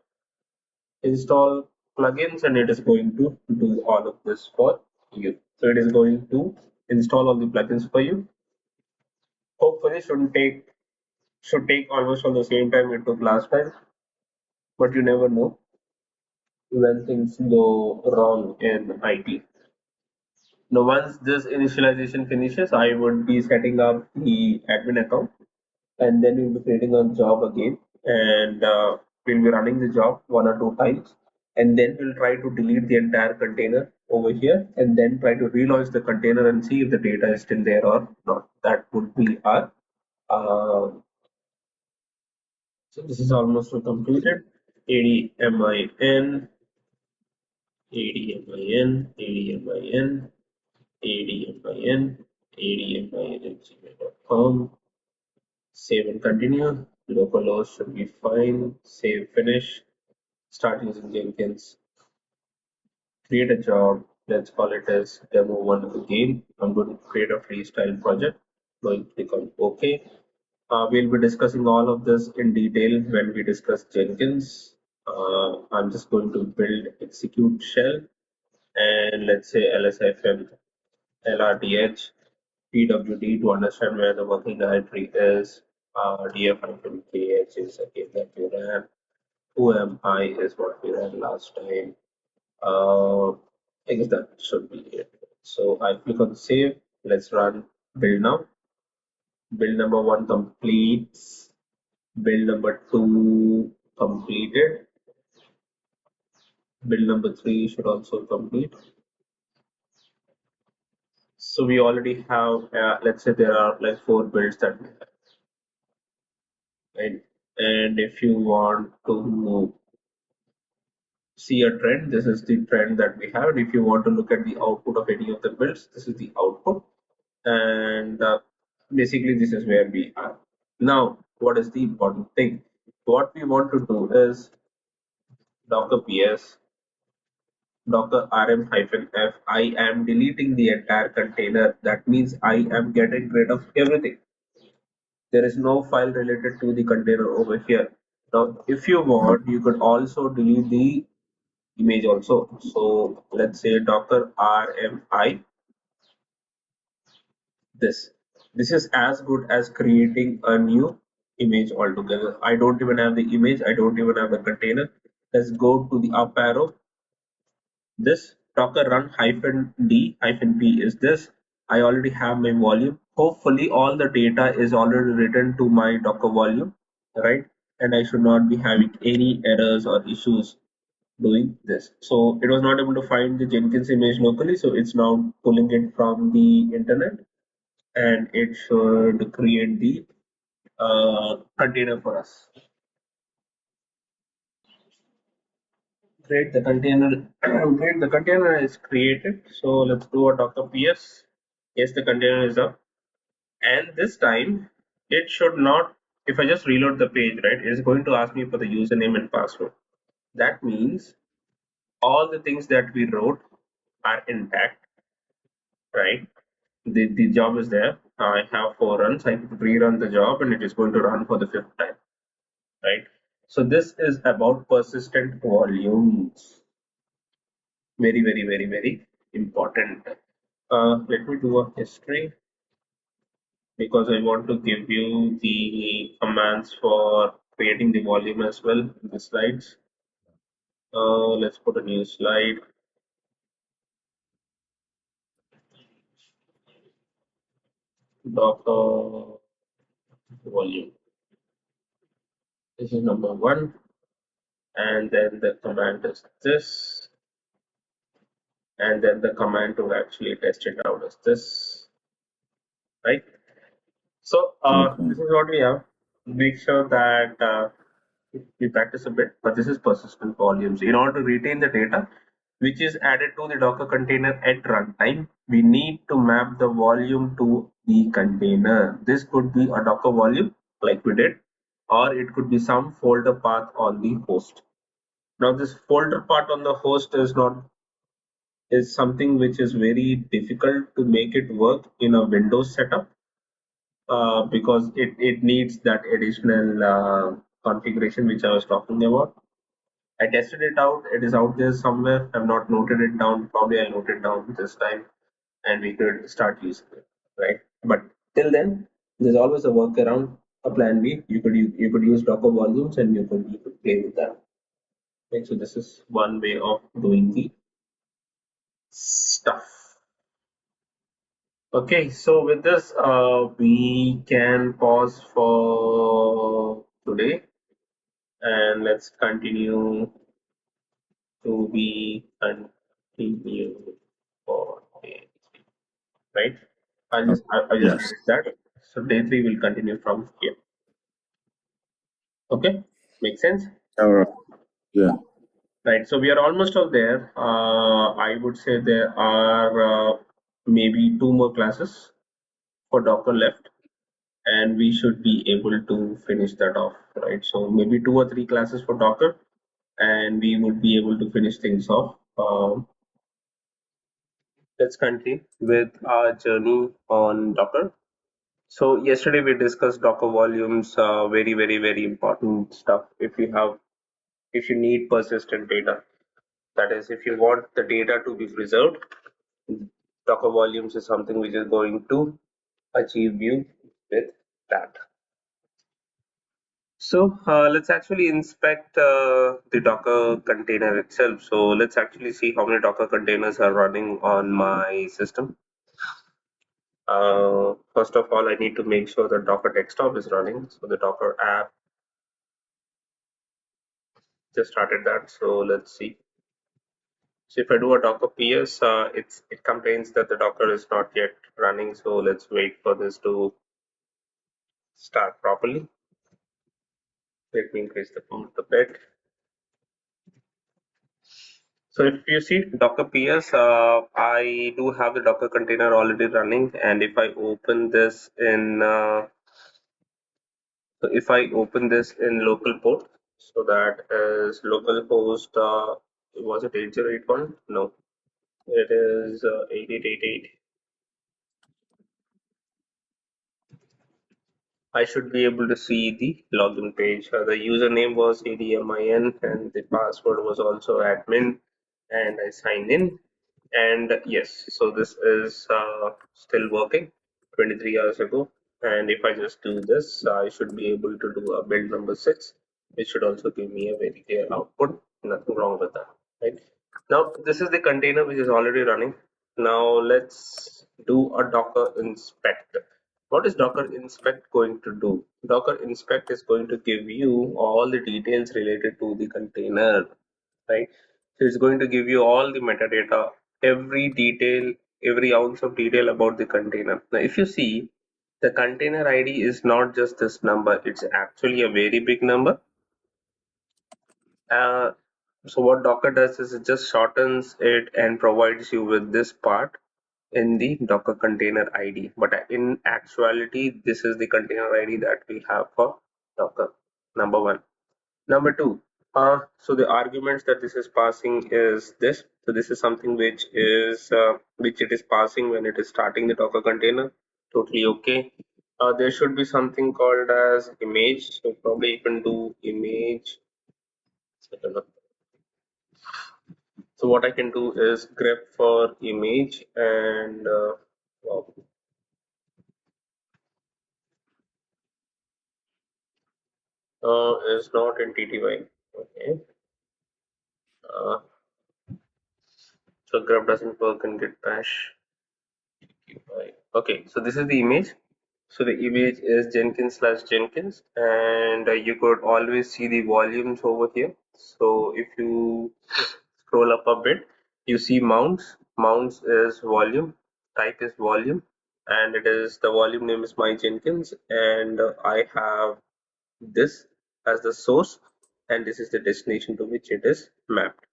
Install plugins, and it is going to do all of this for you. So it is going to install all the plugins for you. Hopefully should take almost on the same time it took last time, but you never know when things go wrong in IT. Now once this initialization finishes, I would be setting up the admin account, and then we'll be creating a job again, and we'll be running the job 1 or 2 times, and then we'll try to delete the entire container over here, and then try to relaunch the container and see if the data is still there or not. That would be our uh, so this is almost completed. ADMIN, ADMIN, ADMIN, ADMIN, ADMIN at gmail.com. Save and continue. Localhost should be fine. Save, finish. Start using Jenkins. Create a job. Let's call it as demo one again. I'm going to create a freestyle project. Going to click on OK. We'll be discussing all of this in detail when we discuss Jenkins. I'm just going to build execute shell, and let's say lsfm lrdh pwd to understand where the working directory is. df-kh is again that we ran. Who am I is what we ran last time. I guess that should be it. So I click on save. Let's run build now. Build number one completes. Build number two completed. Build number three should also complete. So we already have, let's say there are like 4 builds that we have, right? And if you want to see a trend, this is the trend that we have. And if you want to look at the output of any of the builds, this is the output. And basically, this is where we are. Now, what is the important thing? What we want to do is Docker PS docker rm-f. I am deleting the entire container. That means I am getting rid of everything. There is no file related to the container over here. Now, if you want, you could also delete the image also. So let's say Docker RMI this. This is as good as creating a new image altogether. I don't even have the image. I don't even have the container. Let's go to the up arrow. This Docker run hyphen D hyphen P is this. I already have my volume. Hopefully all the data is already written to my Docker volume, right? And I should not be having any errors or issues doing this. So it was not able to find the Jenkins image locally, so it's now pulling it from the internet and it should create the container for us. Great, the container. Great, the container is created. So let's do a Docker PS. Yes, the container is up, and this time it should not. If I just reload the page, right, it's going to ask me for the username and password. That means all the things that we wrote are intact, right? The job is there. I have 4 runs. I could rerun the job, and it is going to run for the fifth time, right? So this is about persistent volumes. Very, very, very, very important. Let me do a history because I want to give you the commands for creating the volume as well in the slides. Let's put a new slide. Docker volume. This is number one, and then the command is this, and then the command to actually test it out is this, right? So Okay. this is what we have. Make sure that we practice a bit, but this is persistent volumes. In order to retain the data, which is added to the Docker container at runtime, we need to map the volume to the container. This could be a Docker volume, like we did, or it could be some folder path on the host. Now, this folder path on the host is something which is very difficult to make it work in a Windows setup because it needs that additional configuration which I was talking about. I tested it out. It is out there somewhere. I've not noted it down. Probably I'll note it down this time and we could start using it, right? But till then, there's always a workaround, a plan B. You could use Docker volumes and you could play with that. Right? So this is one way of doing the stuff. Okay, so with this, we can pause for today and let's continue to be continued for day, right? I just Yes. finished that. So day three will continue from here. Okay, make sense? All right. Yeah. Right. So we are almost out there. I would say there are maybe two more classes for Docker left, and we should be able to finish that off, right? So maybe two or three classes for Docker, and we would be able to finish things off. Let's continue with our journey on Docker. So yesterday we discussed Docker volumes, very, very, very important stuff. If you need persistent data, that is, if you want the data to be preserved, Docker volumes is something which is going to achieve you with that. So let's actually inspect the Docker container itself. So let's actually see how many Docker containers are running on my system. First of all, I need to make sure that Docker desktop is running. So the Docker app just started that. So let's see. So if I do a Docker PS, it complains that the Docker is not yet running. So let's wait for this to start properly. Let me increase the count a bit. So if you see Docker PS, I do have the Docker container already running, and if I open this in so if I open this in local port, so that is localhost. Was it 8081? No, it is 8888. I should be able to see the login page. The username was ADMIN and the password was also admin, and I signed in. And yes, so this is still working 23 hours ago. And if I just do this, I should be able to do a build number 6, which should also give me a very clear output. Nothing wrong with that, right? Now, this is the container which is already running. Now, let's do a Docker inspect. What is Docker inspect going to do? Docker inspect is going to give you all the details related to the container, right? So it's going to give you all the metadata, every detail, every ounce of detail about the container. Now, if you see, the container ID is not just this number, it's actually a very big number. Uh, so what Docker does is it just shortens it and provides you with this part in the Docker container ID. But in actuality, this is the container ID that we have for Docker, number one. Number two, so the arguments that this is passing is this. So this is something which it is passing when it is starting the Docker container. Totally okay. There should be something called as image. So probably you can do image. So what I can do is grep for image and wow, is not in TTY. Okay. Uh, so grep doesn't work in git bash. TTY. Okay. So this is the image. So the image is Jenkins slash Jenkins, and you could always see the volumes over here. So if you scroll up a bit, you see mounts. Mounts is volume, type is volume, and it is the volume name is my Jenkins, and I have this as the source, and this is the destination to which it is mapped,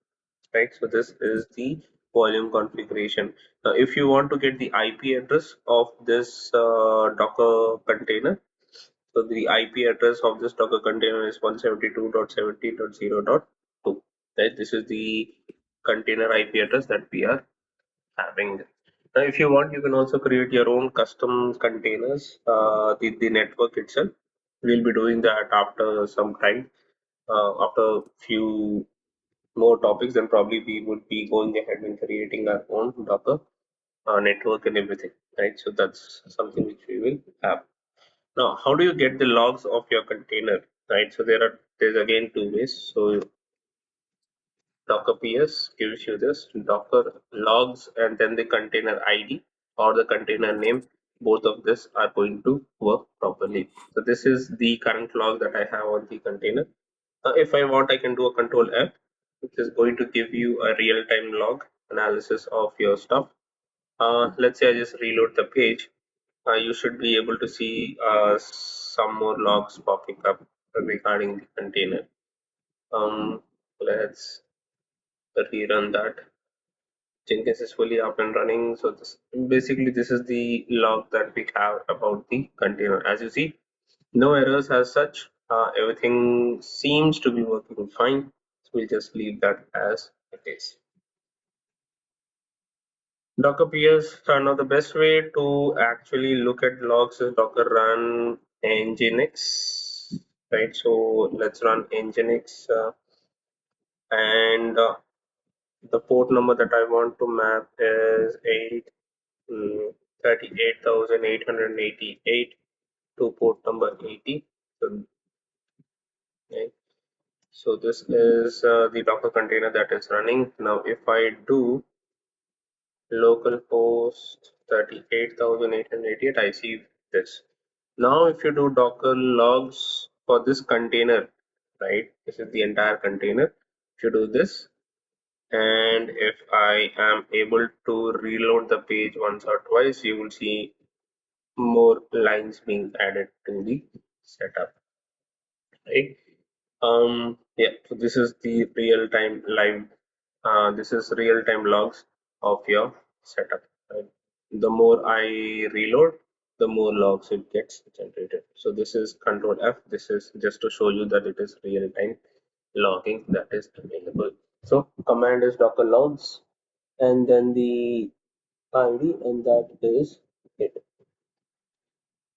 right? So this is the volume configuration. Now, if you want to get the IP address of this Docker container, so the IP address of this Docker container is 172.70.0.2. Right? This is the container IP address that we are having. Now, if you want, you can also create your own custom containers. The network itself. We'll be doing that after some time. After few more topics, then probably we would be going ahead and creating our own Docker network and everything, right? So that's something which we will have. Now, how do you get the logs of your container, right? So there's again two ways. So Docker PS gives you this Docker logs and then the container ID or the container name. Both of this are going to work properly. So this is the current log that I have on the container. If I want, I can do a control F, which is going to give you a real-time log analysis of your stuff. Let's say I just reload the page. You should be able to see some more logs popping up regarding the container. Let's rerun that. Jenkins is fully up and running. So this is the log that we have about the container. As you see, no errors as such. Everything seems to be working fine. So we'll just leave that as it is. Docker PS, now the best way to actually look at logs is Docker run nginx, right? So let's run nginx and the port number that I want to map is 38,888 to port number 80. So, okay. So this is the Docker container that is running. Now, if I do localhost 38,888, I see this. Now, if you do Docker logs for this container, right? This is the entire container. If you do this, and if I am able to reload the page once or twice, you will see more lines being added to the setup, right? Yeah, so this is the real-time live, this is real-time logs of your setup, right? The more I reload, the more logs it gets generated. So this is control F. This is just to show you that it is real-time logging that is available. So command is docker logs and then the ID, and that is it.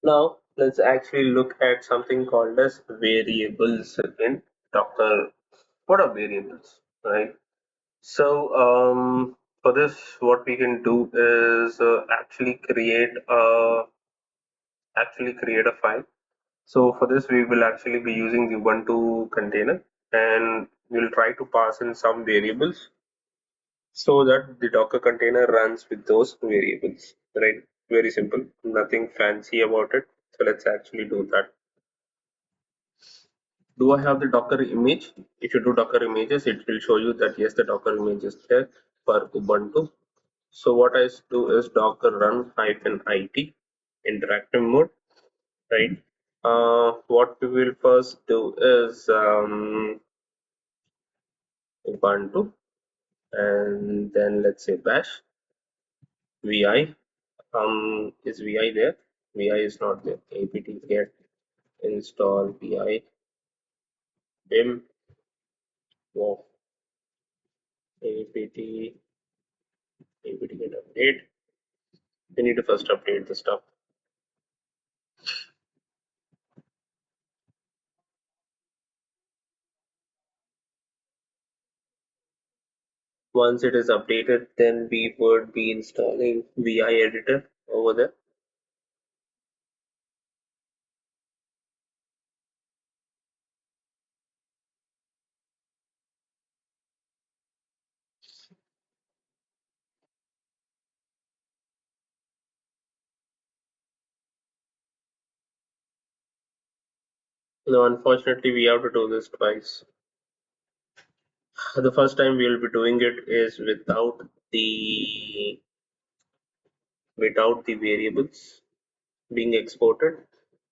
Now Let's actually look at something called as variables in Docker. What are variables, right? So for this, what we can do is actually create a file. So for this, we will actually be using the Ubuntu container, and we'll try to pass in some variables so that the Docker container runs with those variables, right? Very simple, nothing fancy about it. So let's actually do that. Do I have the Docker image? If you do Docker images, it will show you that yes, the Docker image is there for Ubuntu. So what I do is Docker run -it interactive mode, right? What we will first do is Ubuntu, and then let's say bash vi. Is vi there? Vi is not there. apt get install vi vim wow apt apt get update. We need to first update the stuff. Once it is updated, then we would be installing vi editor over there. Now, unfortunately, we have to do this twice. The first time we will be doing it is without the variables being exported.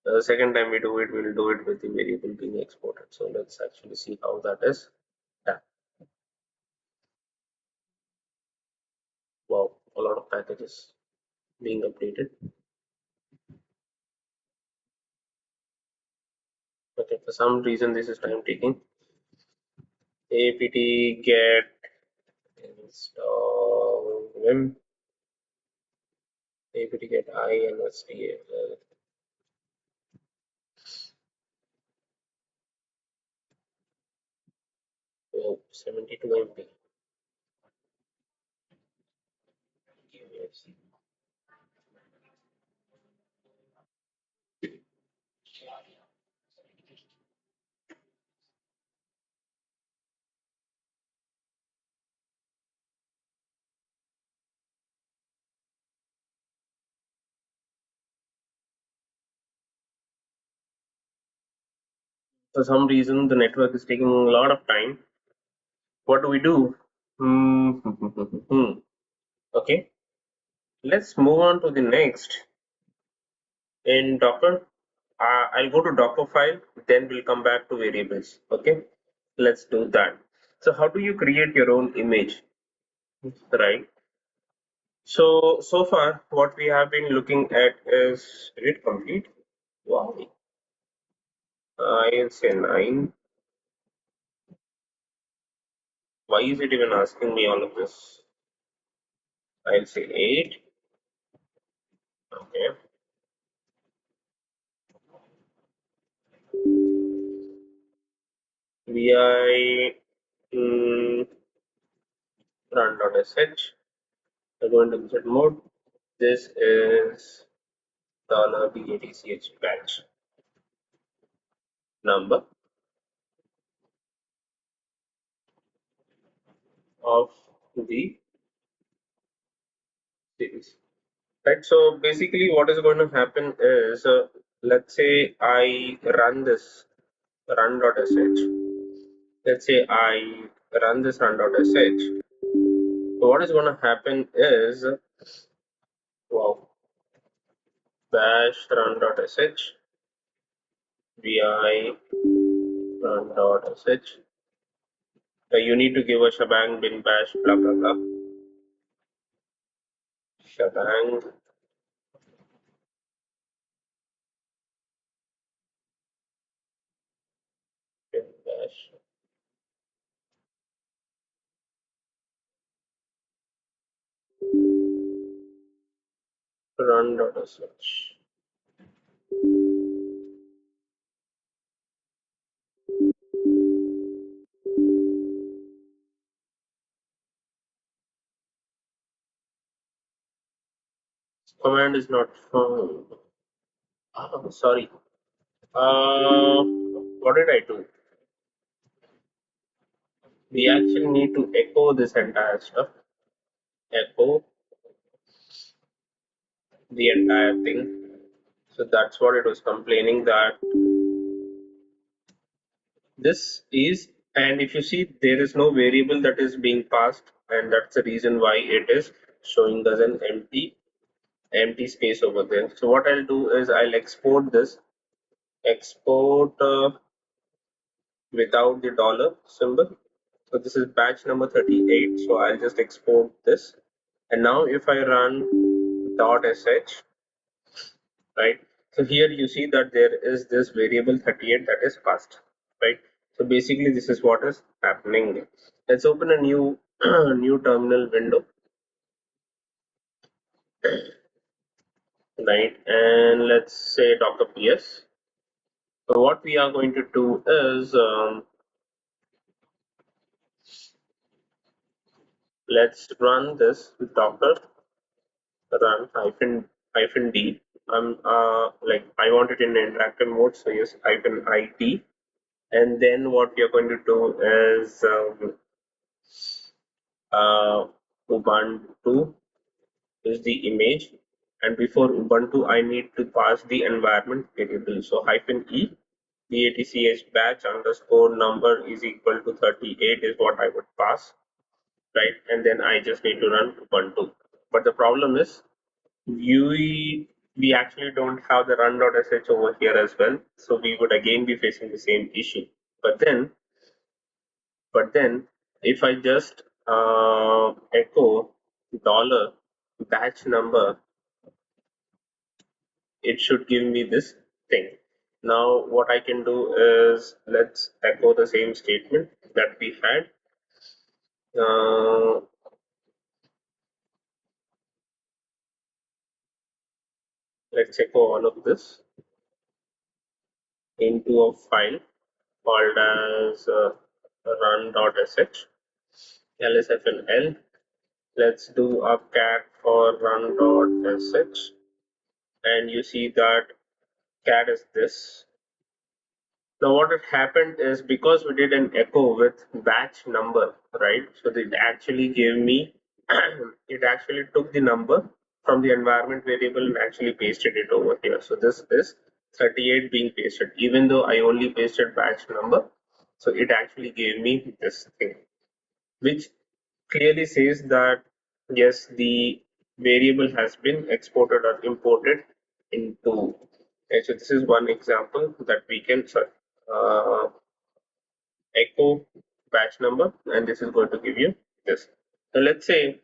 The second time we do it, we'll do it with the variable being exported. So let's actually see how that is done. Wow, a lot of packages being updated. Okay, for some reason this is time taking. apt get install vim apt get install. Oh, 72 MB. Yes. For some reason, the network is taking a lot of time. What do we do? Hmm. Okay, let's move on to the next. In Docker, I'll go to Docker file, then we'll come back to variables. Okay, let's do that. So how do you create your own image, right? So far, what we have been looking at is it complete? Wow, I'll say 9. Why is it even asking me all of this? I'll say 8. Okay. vi run.sh. I go into visit mode. This is $BATCH batch number of the series. Right. So basically, what is going to happen is, let's say I run this run.sh. Let's say I run this run.sh. So what is going to happen is, wow, bash run.sh vi run.sh. You need to give a shebang bin bash blah blah blah shebang bin bash run.sh. Command is not found. Sorry. What did I do? We actually need to echo this entire stuff. Echo the entire thing. So that's what it was complaining that this is, and if you see, there is no variable that is being passed, and that's the reason why it is showing us an empty space over there. So what I'll do is I'll export this, export without the dollar symbol. So this is batch number 38. So I'll just export this. And now if I run .sh, right? So here you see that there is this variable 38 that is passed, right? So basically this is what is happening. Let's open a new new terminal window, right? And let's say docker ps. So what we are going to do is let's run this docker run hyphen d. Like I want it in interactive mode, so yes, hyphen it. And then what we are going to do is Ubuntu is the image, and before Ubuntu I need to pass the environment variable. So hyphen e batch batch underscore number is equal to 38 is what I would pass, right? And then I just need to run Ubuntu. But the problem is we actually don't have the run.sh over here as well, so we would again be facing the same issue. But then if I just echo dollar batch number, it should give me this thing. Now what I can do is let's echo the same statement that we had. Let's echo all of this into a file called as run.sh lsfnl. Let's do a cat for run.sh, and you see that cat is this. Now what had happened is because we did an echo with batch number, right? So it actually gave me, it actually took the number from the environment variable and actually pasted it over here. So this is 38 being pasted, even though I only pasted batch number. So it actually gave me this thing, which clearly says that yes, the variable has been exported or imported into. Okay, so this is one example that we can uh, echo batch number, and this is going to give you this. So let's say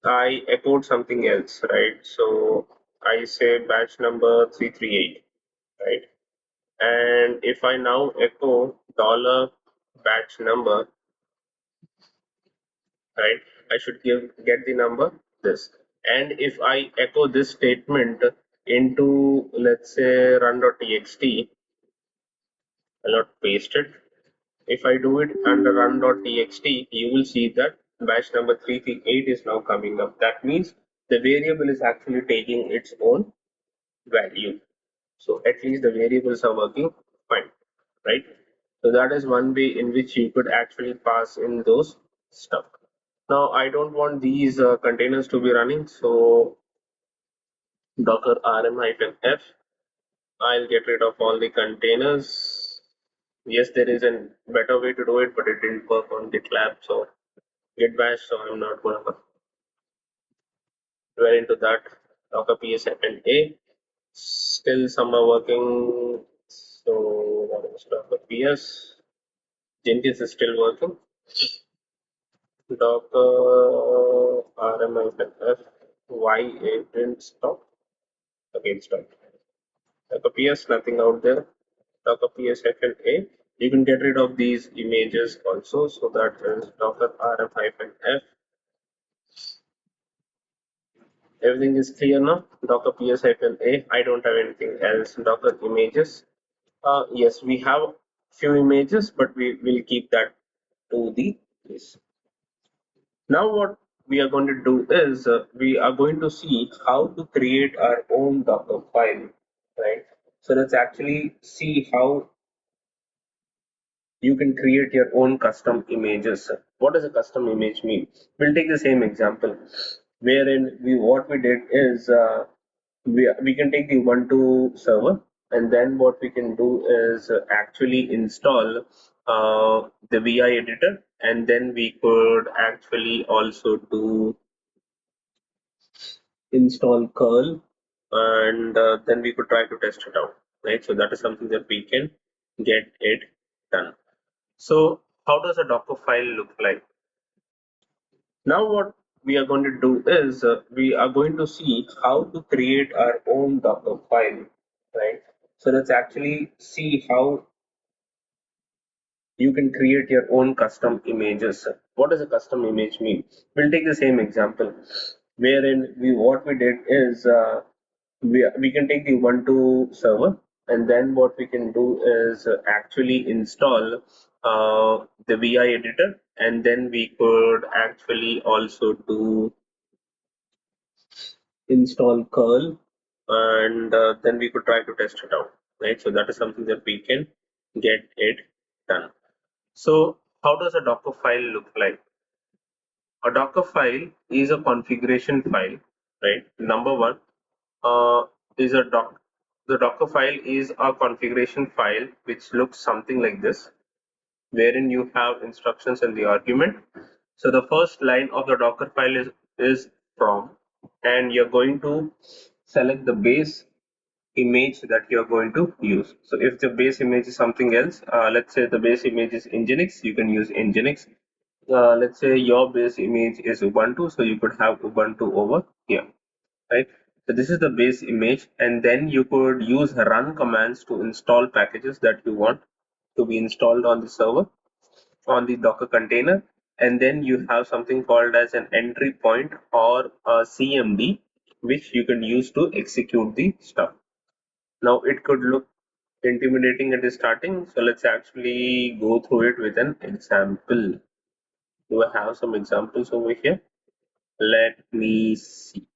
I echoed something else, right? So I say batch number 338, right? And if I now echo dollar batch number, right, I should get the number this. And if I echo this statement into, let's say, run.txt, I'll not paste it. If I do it under run.txt, you will see that batch number 338 is now coming up. That means the variable is actually taking its own value. So at least the variables are working fine, right? So that is one way in which you could actually pass in those stuff. Now I don't want these containers to be running, so docker rm-f. I'll get rid of all the containers. Yes, there is a better way to do it, but it didn't work on GitLab, so Git bash. So I'm not going to dwell into that. Docker ps and a. Still some are working. So what is docker ps? Jenkins is still working. Docker rm-f. Why it didn't stop? Again, stop. Docker ps, nothing out there. Docker ps a. You can get rid of these images also. So that is docker rm-f. Everything is clear now. Docker ps-a. I don't have anything else. Docker images. Yes, we have few images, but we will keep that to the list. Now what? we are going to do is we are going to see how to create our own Docker file, right? So let's actually see how you can create your own custom images. What does a custom image mean? We'll take the same example, wherein what we did is we can take the Ubuntu server, and then what we can do is actually install the VI editor, and then we could actually also do install curl, and then we could try to test it out, right? So that is something that we can get it done. So how does a Docker file look like? Now what we are going to do is we are going to see how to create our own Docker file, right? So let's actually see how you can create your own custom images. What does a custom image mean? We'll take the same example, wherein what we did is we can take the Ubuntu server, and then what we can do is actually install the VI editor, and then we could actually also do install curl, and then we could try to test it out, right? So that is something that we can get it done. So how does a Docker file look like? A Docker file is a configuration file, right? Number one is a doc. The Docker file is a configuration file which looks something like this, wherein you have instructions and the argument. So the first line of the Docker file is from, and you're going to select the base image that you're going to use. So if the base image is something else, let's say the base image is Nginx, you can use Nginx. Let's say your base image is Ubuntu, so you could have Ubuntu over here, right? So this is the base image, and then you could use run commands to install packages that you want to be installed on the server, on the Docker container, and then you have something called as an entry point or a CMD, which you can use to execute the stuff. Now it could look intimidating at the starting, so let's actually go through it with an example. Do I have some examples over here? Let me see.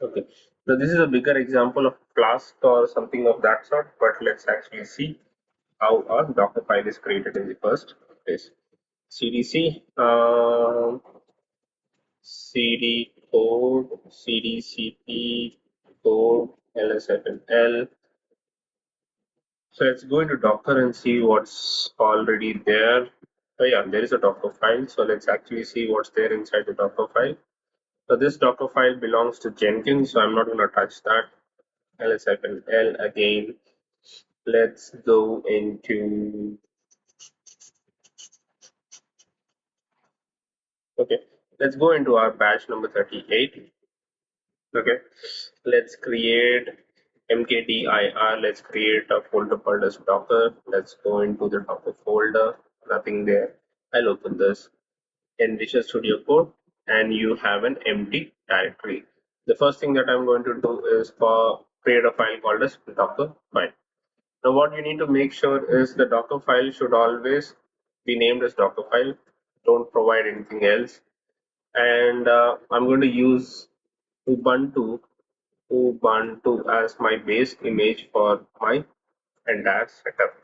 Okay, so this is a bigger example of Flask or something of that sort, but let's actually see how a Docker file is created in the first place. CDC, CD code, CDCP code, LSFNL. So let's go into Docker and see what's already there. So yeah, there is a Docker file. So let's actually see what's there inside the Docker file. So this Docker file belongs to Jenkins, so I'm not going to touch that. LSFNL again. Let's go into, okay, let's go into our batch number 38. Okay, let's create mkdir. Let's create a folder called as Docker. Let's go into the Docker folder. Nothing there. I'll open this in Visual Studio Code, and you have an empty directory. The first thing that I'm going to do is create a file called as Docker file. Now what you need to make sure is the Docker file should always be named as Docker file. Don't provide anything else. And I'm going to use Ubuntu Ubuntu as my base image for my entire setup.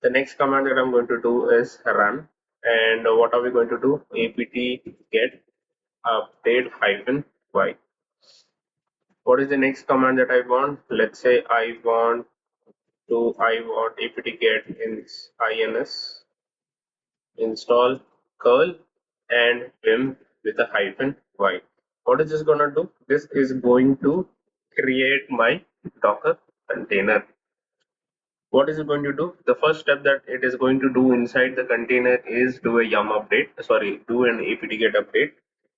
The next command that I'm going to do is run. And what are we going to do? apt get update hyphen y. What is the next command that I want? Let's say I want apt get ins install curl and vim with a hyphen y. What is this gonna do? This is going to create my Docker container. What is it going to do? The first step that it is going to do inside the container is do a yum update. Sorry, do an apt get update.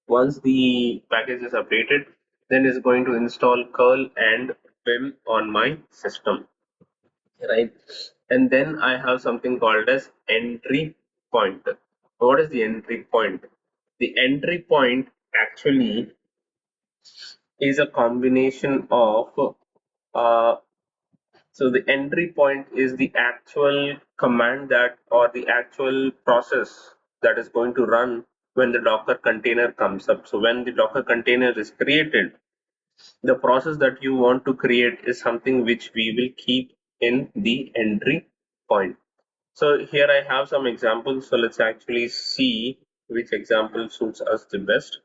Once the package is updated, then it's going to install curl and vim on my system, right? And then I have something called as entry point. What is the entry point? The entry point actually is a combination of uh, so the entry point is the actual command that, or the actual process that is going to run when the Docker container comes up. So when the Docker container is created, the process that you want to create is something which we will keep in the entry point. So here I have some examples. So let's actually see which example suits us the best.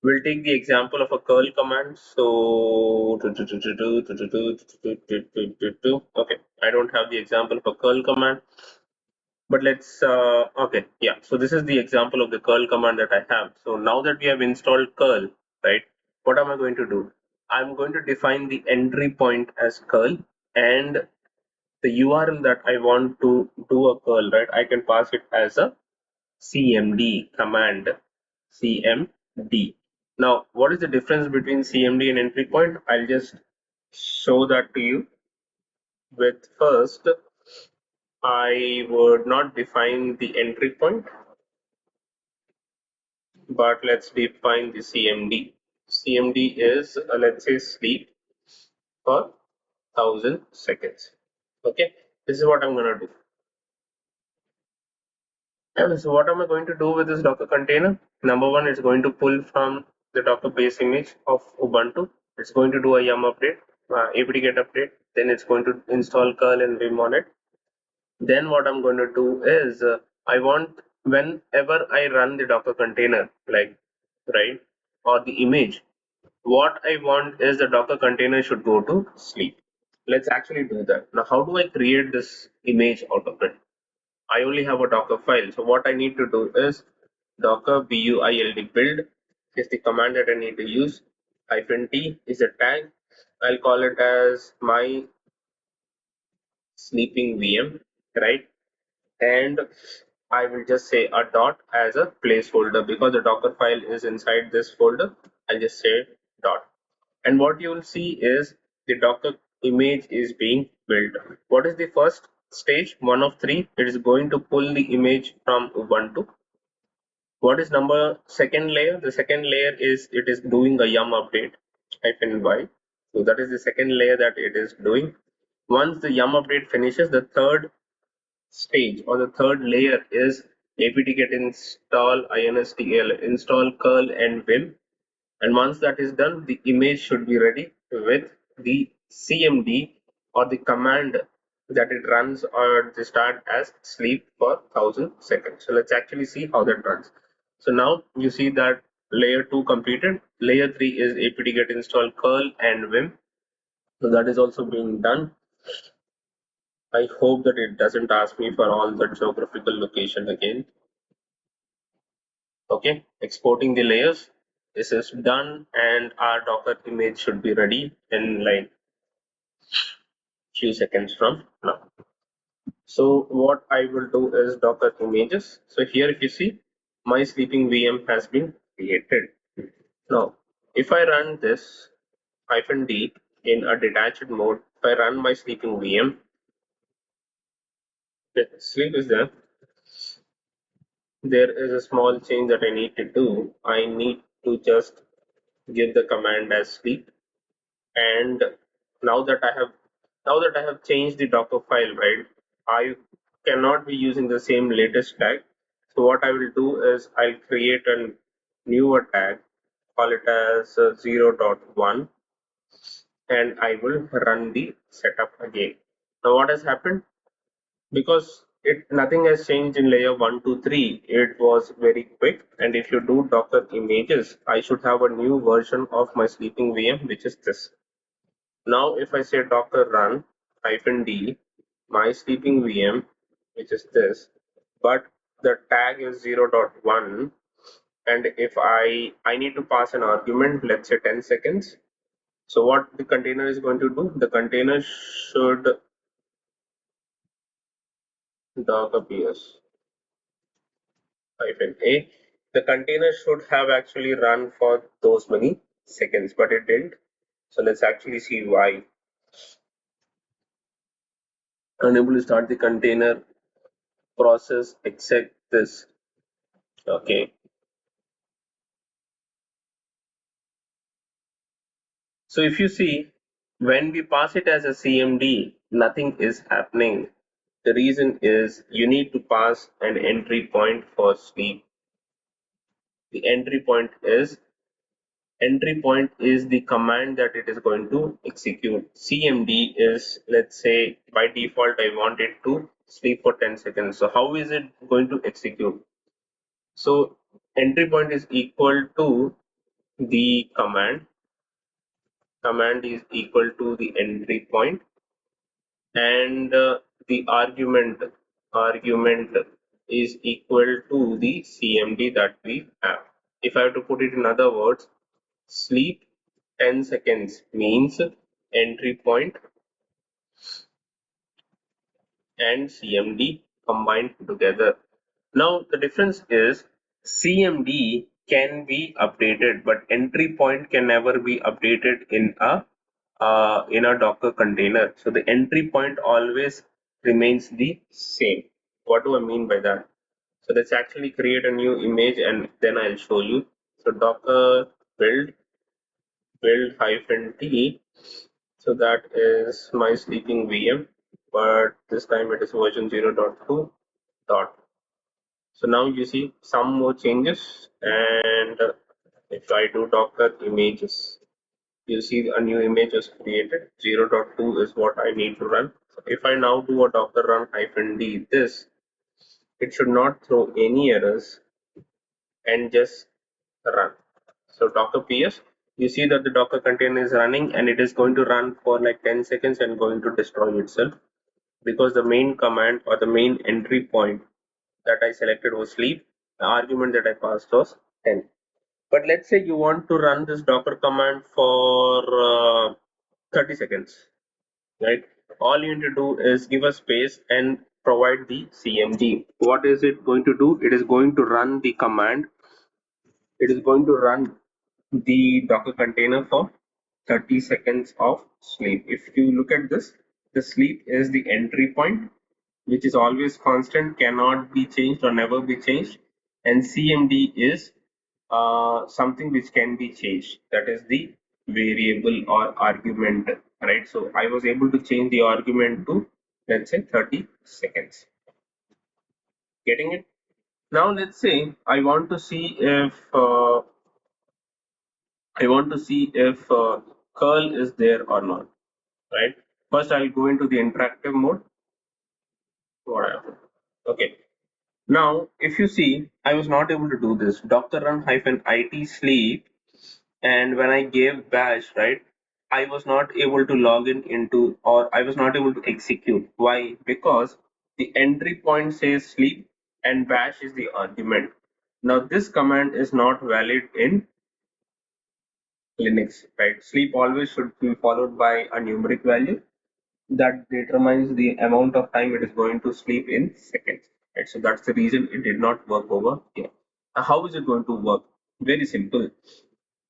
We'll take the example of a curl command. So okay, I don't have the example of a curl command, but let's okay, yeah. So this is the example of the curl command that I have. So now that we have installed curl, right? What am I going to do? I'm going to define the entry point as curl, and the URL that I want to do a curl, right? I can pass it as a CMD command, CMD. Now, what is the difference between CMD and entry point? I'll just show that to you. With first, I would not define the entry point, but let's define the CMD. CMD is, let's say, sleep for 1,000 seconds. Okay, this is what I'm gonna do. So what am I going to do with this Docker container? Number one, it's going to pull from the Docker base image of Ubuntu. It's going to do a yum update, apt-get update. Then it's going to install curl and vim on it. Then what I'm going to do is I want whenever I run the Docker container, like right, or the image, what I want is the Docker container should go to sleep. Let's actually do that. Now, how do I create this image out of it? I only have a Docker file. So what I need to do is docker build build is the command that I need to use. -t is a tag. I'll call it as my sleeping VM, right? And I will just say a dot as a placeholder because the Docker file is inside this folder. I'll just say dot. And what you will see is the Docker image is being built. What is the first stage? One of three. It is going to pull the image from Ubuntu. What is number second layer? The second layer is it is doing a yum update -y. So that is the second layer that it is doing. Once the yum update finishes, the third stage or the third layer is apt-get install install install curl and vim, and once that is done, the image should be ready with the CMD or the command that it runs or the start as sleep for 1,000 seconds. So let's actually see how that runs. So now you see that layer 2 completed. Layer 3 is apt-get install curl and vim. So that is also being done. I hope that it doesn't ask me for all the geographical location again. Okay, exporting the layers. This is done and our Docker image should be ready in like few seconds from now. So what I will do is Docker images. So here if you see, my sleeping VM has been created. Now, if I run this -d in a detached mode, if I run my sleeping VM, the sleep is there. There is a small change that I need to do. I need to just give the command as sleep, and now that I have changed the Docker file, right, I cannot be using the same latest tag. So what I will do is I'll create a newer tag, call it as 0.1, and I will run the setup again. Now what has happened? Because it nothing has changed in layer 1 to 3, it was very quick. And if you do Docker images, I should have a new version of my sleeping VM, which is this. Now if I say docker run -d my sleeping VM, which is this, but the tag is 0.1, and if I need to pass an argument, let's say 10 seconds. So what the container is going to do, the container should docker ps -a, the container should have actually run for those many seconds, but it didn't. So let's actually see why. Unable to start the container process except this. Okay, so if you see, when we pass it as a CMD, nothing is happening. The reason is you need to pass an entry point for sleep. The entry point is the command that it is going to execute. CMD is, let's say, by default, I want it to sleep for 10 seconds. So how is it going to execute? So entry point is equal to the command is equal to the entry point, and the argument is equal to the CMD that we have. If I have to put it in other words, sleep 10 seconds means entry point and CMD combined together. Now the difference is CMD can be updated, but entry point can never be updated in a Docker container. So the entry point always remains the same. What do I mean by that? So let's actually create a new image and then I'll show you. So Docker build hyphen t. So that is my sleeping VM, but this time it is version 0.2 dot. So now you see some more changes, and if I do Docker images, you see a new image is created. 0.2 is what I need to run. So if I now do a Docker run hyphen d this, it should not throw any errors and just run. So Docker PS, you see that the Docker container is running and it is going to run for like 10 seconds and going to destroy itself, because the main command or the main entry point that I selected was sleep. The argument that I passed was 10. But let's say you want to run this Docker command for 30 seconds, right? All you need to do is give a space and provide the CMD. What is it going to do? It is going to run the command. It is going to run the Docker container for 30 seconds of sleep. If you look at this, the sleep is the entry point, which is always constant, cannot be changed or never be changed, and CMD is something which can be changed. That is the variable or argument, right? So I was able to change the argument to, let's say, 30 seconds. Getting it? Now let's say I want to see if curl is there or not, right? First, I'll go into the interactive mode. What happened? Okay. Now, if you see, I was not able to do this. Docker run hyphen it sleep, and when I gave bash, right, I was not able to log in into, or I was not able to execute. Why? Because the entry point says sleep and bash is the argument. Now, this command is not valid in Linux, right? Sleep always should be followed by a numeric value that determines the amount of time it is going to sleep in seconds, right? So that's the reason it did not work over here. How is it going to work? Very simple.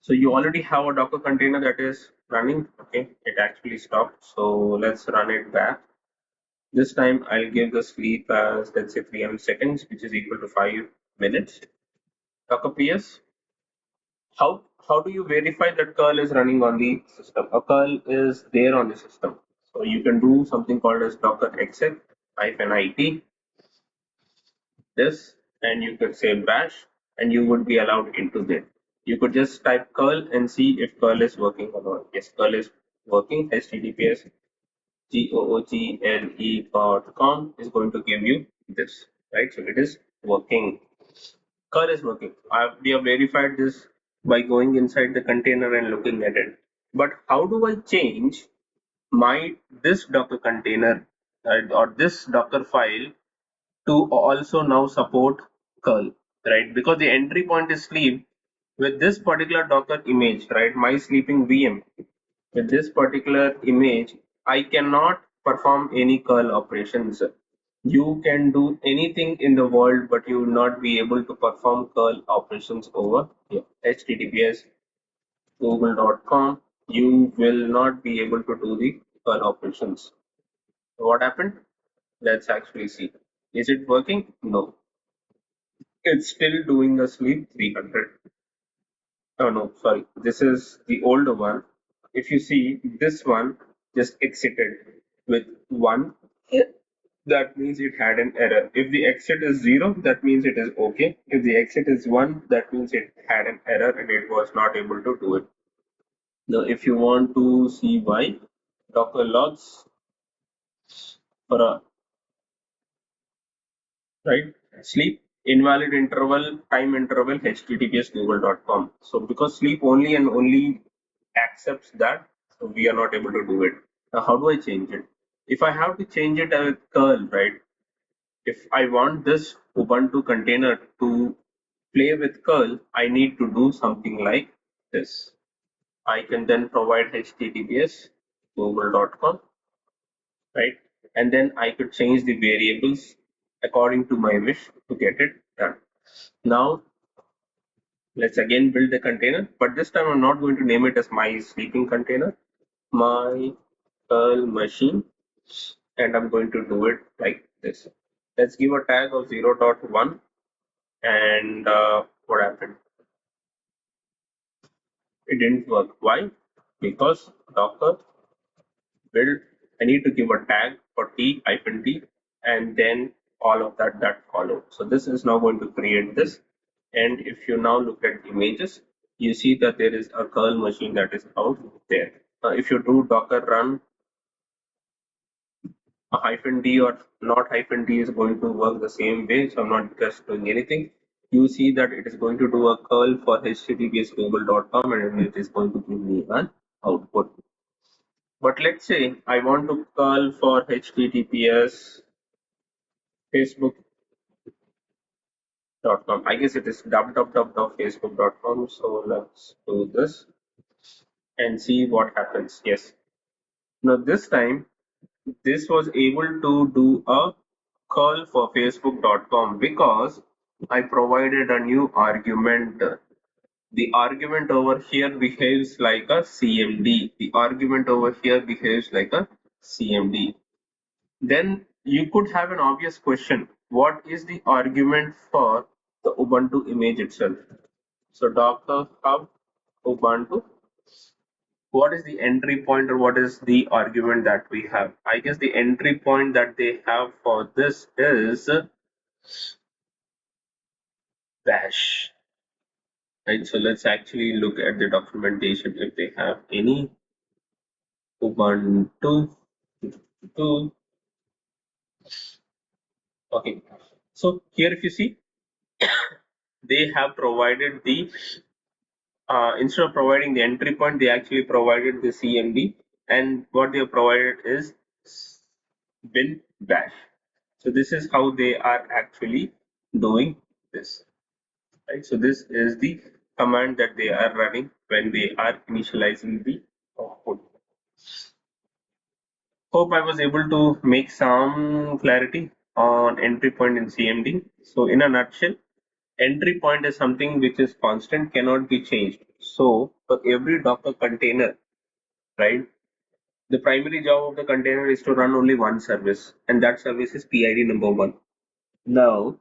So you already have a Docker container that is running. Okay, it actually stopped. So let's run it back. This time I'll give the sleep as, let's say, 300 seconds, which is equal to 5 minutes. Docker PS. How do you verify that curl is running on the system? A curl is there on the system. So you can do something called as docker exec -it this, and you could say bash, and you would be allowed into there. You could just type curl and see if curl is working or not. Yes, curl is working. HTTPS google.com is going to give you this, right? So it is working. Curl is working. We have verified this by going inside the container and looking at it. But how do I change my this Docker container, or this Docker file to also now support curl, right? Because the entry point is sleep. With this particular Docker image, right, my sleeping VM, with this particular image, I cannot perform any curl operations. You can do anything in the world, but you will not be able to perform curl operations over here. HTTPS google.com, you will not be able to do the curl operations. What happened? Let's actually see. Is it working? No. It's still doing a sleep 300. Oh no, sorry. This is the older one. If you see, this one just exited with 1. that means it had an error. If the exit is 0, that means it is okay. If the exit is 1, that means it had an error and it was not able to do it. Now, if you want to see why, Docker logs for a right sleep invalid interval time interval https google.com. So because sleep only and only accepts that, so we are not able to do it. Now how do I change it? If I have to change it with curl, right? If I want this ubuntu container to play with curl, I need to do something like this. I can then provide https google.com, right? And then I could change the variables according to my wish to get it done. Now let's again build the container, but this time I'm not going to name it as my sleeping container, my Perl machine, and I'm going to do it like this. Let's give a tag of 0.1 and what happened? It didn't work. Why? Because Docker build, I need to give a tag for t-t and then all of that follow. So this is now going to create this. And if you now look at images, you see that there is a curl machine that is out there. If you do docker run a hyphen d or not hyphen d is going to work the same way. So I'm not just doing anything. You see that it is going to do a curl for https google.com and it is going to give me an output. But let's say I want to curl for https facebook.com. I guess it is www.facebook.com. So let's do this and see what happens. Yes. Now this time this was able to do a curl for facebook.com because I provided a new argument. The argument over here behaves like a CMD. The argument over here behaves like a CMD. Then you could have an obvious question. What is the argument for the Ubuntu image itself? So Docker hub Ubuntu. What is the entry point or what is the argument that we have? I guess the entry point that they have for this is bash. Right. So let's actually look at the documentation if they have any Ubuntu. Okay. So here if you see, they have provided the instead of providing the entry point, they actually provided the CMD, and what they have provided is bin bash. So this is how they are actually doing this, right? So this is the command that they are running when they are initializing the output. Hope I was able to make some clarity on entry point in CMD. So in a nutshell, entry point is something which is constant, cannot be changed. So for every Docker container, right, the primary job of the container is to run only one service, and that service is PID number one. Now,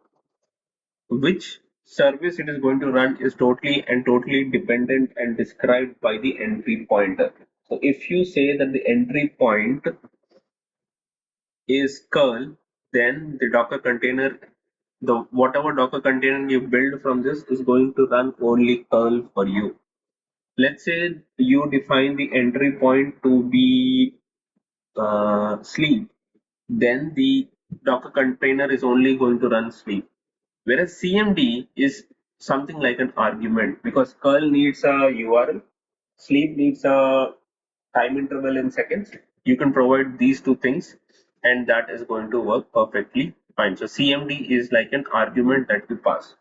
which service it is going to run is totally dependent and described by the entry pointer. So if you say that the entry point is curl, then the Docker container, the whatever Docker container you build from this is going to run only curl for you. Let's say you define the entry point to be sleep, then the Docker container is only going to run sleep. Whereas CMD is something like an argument because curl needs a URL, sleep needs a time interval in seconds. You can provide these two things and that is going to work perfectly fine. So CMD is like an argument that you pass.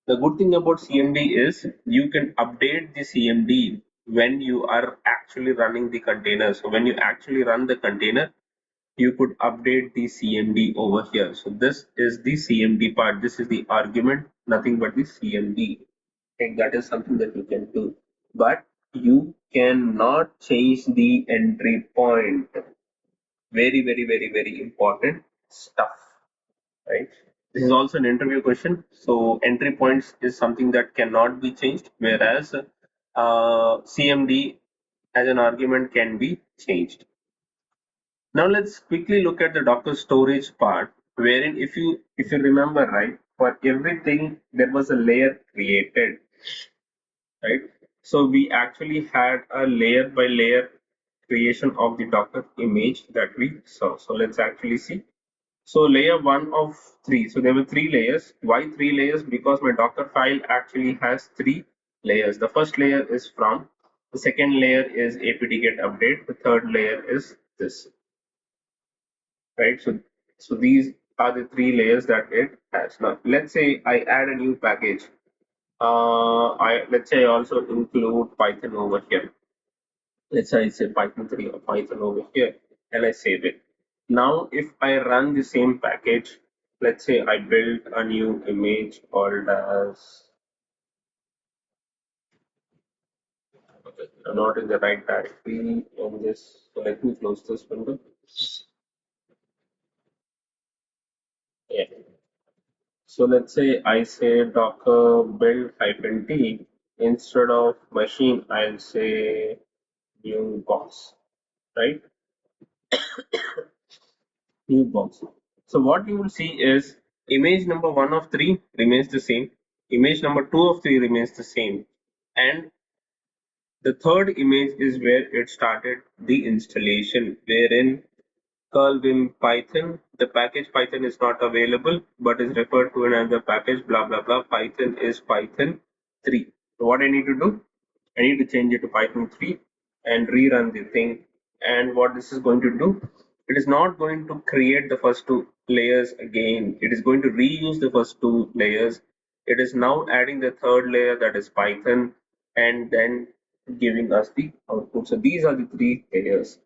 The good thing about CMD is you can update the CMD when you are actually running the container. So when you actually run the container, you could update the CMD over here. So this is the CMD part. This is the argument, nothing but the CMD. And that is something that you can do. But you cannot change the entry point. Very important stuff, right? This is also an interview question. So entry points is something that cannot be changed, whereas CMD as an argument can be changed. Now let's quickly look at the Docker storage part, wherein if you remember right, for everything there was a layer created, right? So we actually had a layer by layer creation of the Docker image that we saw. So let's actually see. So layer one of three. So there were three layers. Why three layers? Because my Docker file actually has three layers. The first layer is from. The second layer is apt-get update. The third layer is this, right? So these are the three layers that it has. Now let's say I add a new package. I let's say I also include Python over here. Let's say I say Python 3 or Python over here, and I save it. Now, if I run the same package, let's say I build a new image called as, okay, I'm not in the right directory on this, so let me close this window. Yeah. So let's say I say docker build hyphen t instead of machine, I'll say new box, right? New box. So what you will see is image number one of three remains the same, image number two of three remains the same, and the third image is where it started the installation, wherein curl vim python, the package python is not available but is referred to another package, blah blah blah. Python is Python 3. So what I need to do, I need to change it to Python 3 and rerun the thing. And what this is going to do, it is not going to create the first two layers again. It is going to reuse the first two layers. It is now adding the third layer, that is Python, and then giving us the output. So these are the three layers.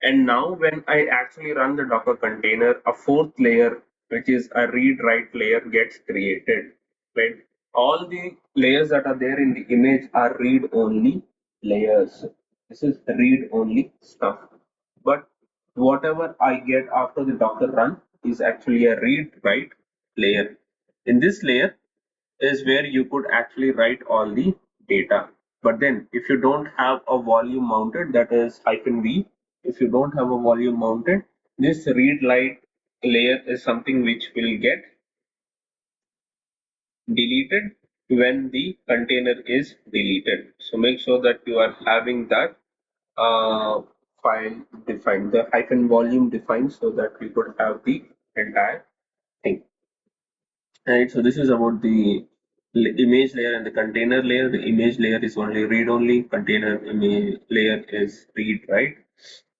And now when I actually run the Docker container, a fourth layer, which is a read write layer, gets created. Right? All the layers that are there in the image are read only layers. This is read only stuff. But whatever I get after the Docker run is actually a read write layer. In this layer, is where you could actually write all the data. But then if you don't have a volume mounted, that is -v, if you don't have a volume mounted, this read write layer is something which will get deleted when the container is deleted. So make sure that you are having that uh, file defined, the -volume defined, so that we could have the entire thing. Right, so this is about the image layer and the container layer. The image layer is only read only, container image layer is read write,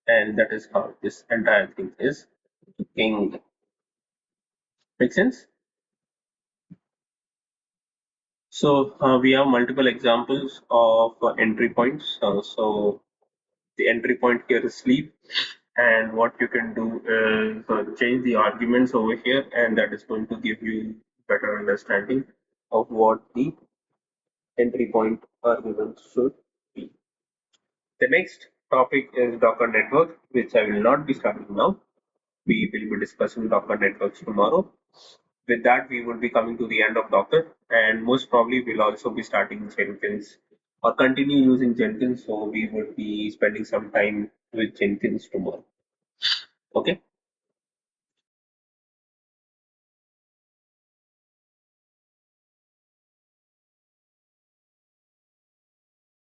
and that is how this entire thing is looking. Make sense? So we have multiple examples of entry points. So the entry point here is sleep, and what you can do is change the arguments over here, and that is going to give you better understanding of what the entry point arguments should be. The next topic is Docker network, which I will not be starting now. We will be discussing Docker networks tomorrow. With that, we will be coming to the end of Docker, and most probably we'll also be starting Jenkins or continue using Jenkins. So we would be spending some time with Jenkins tomorrow. Okay.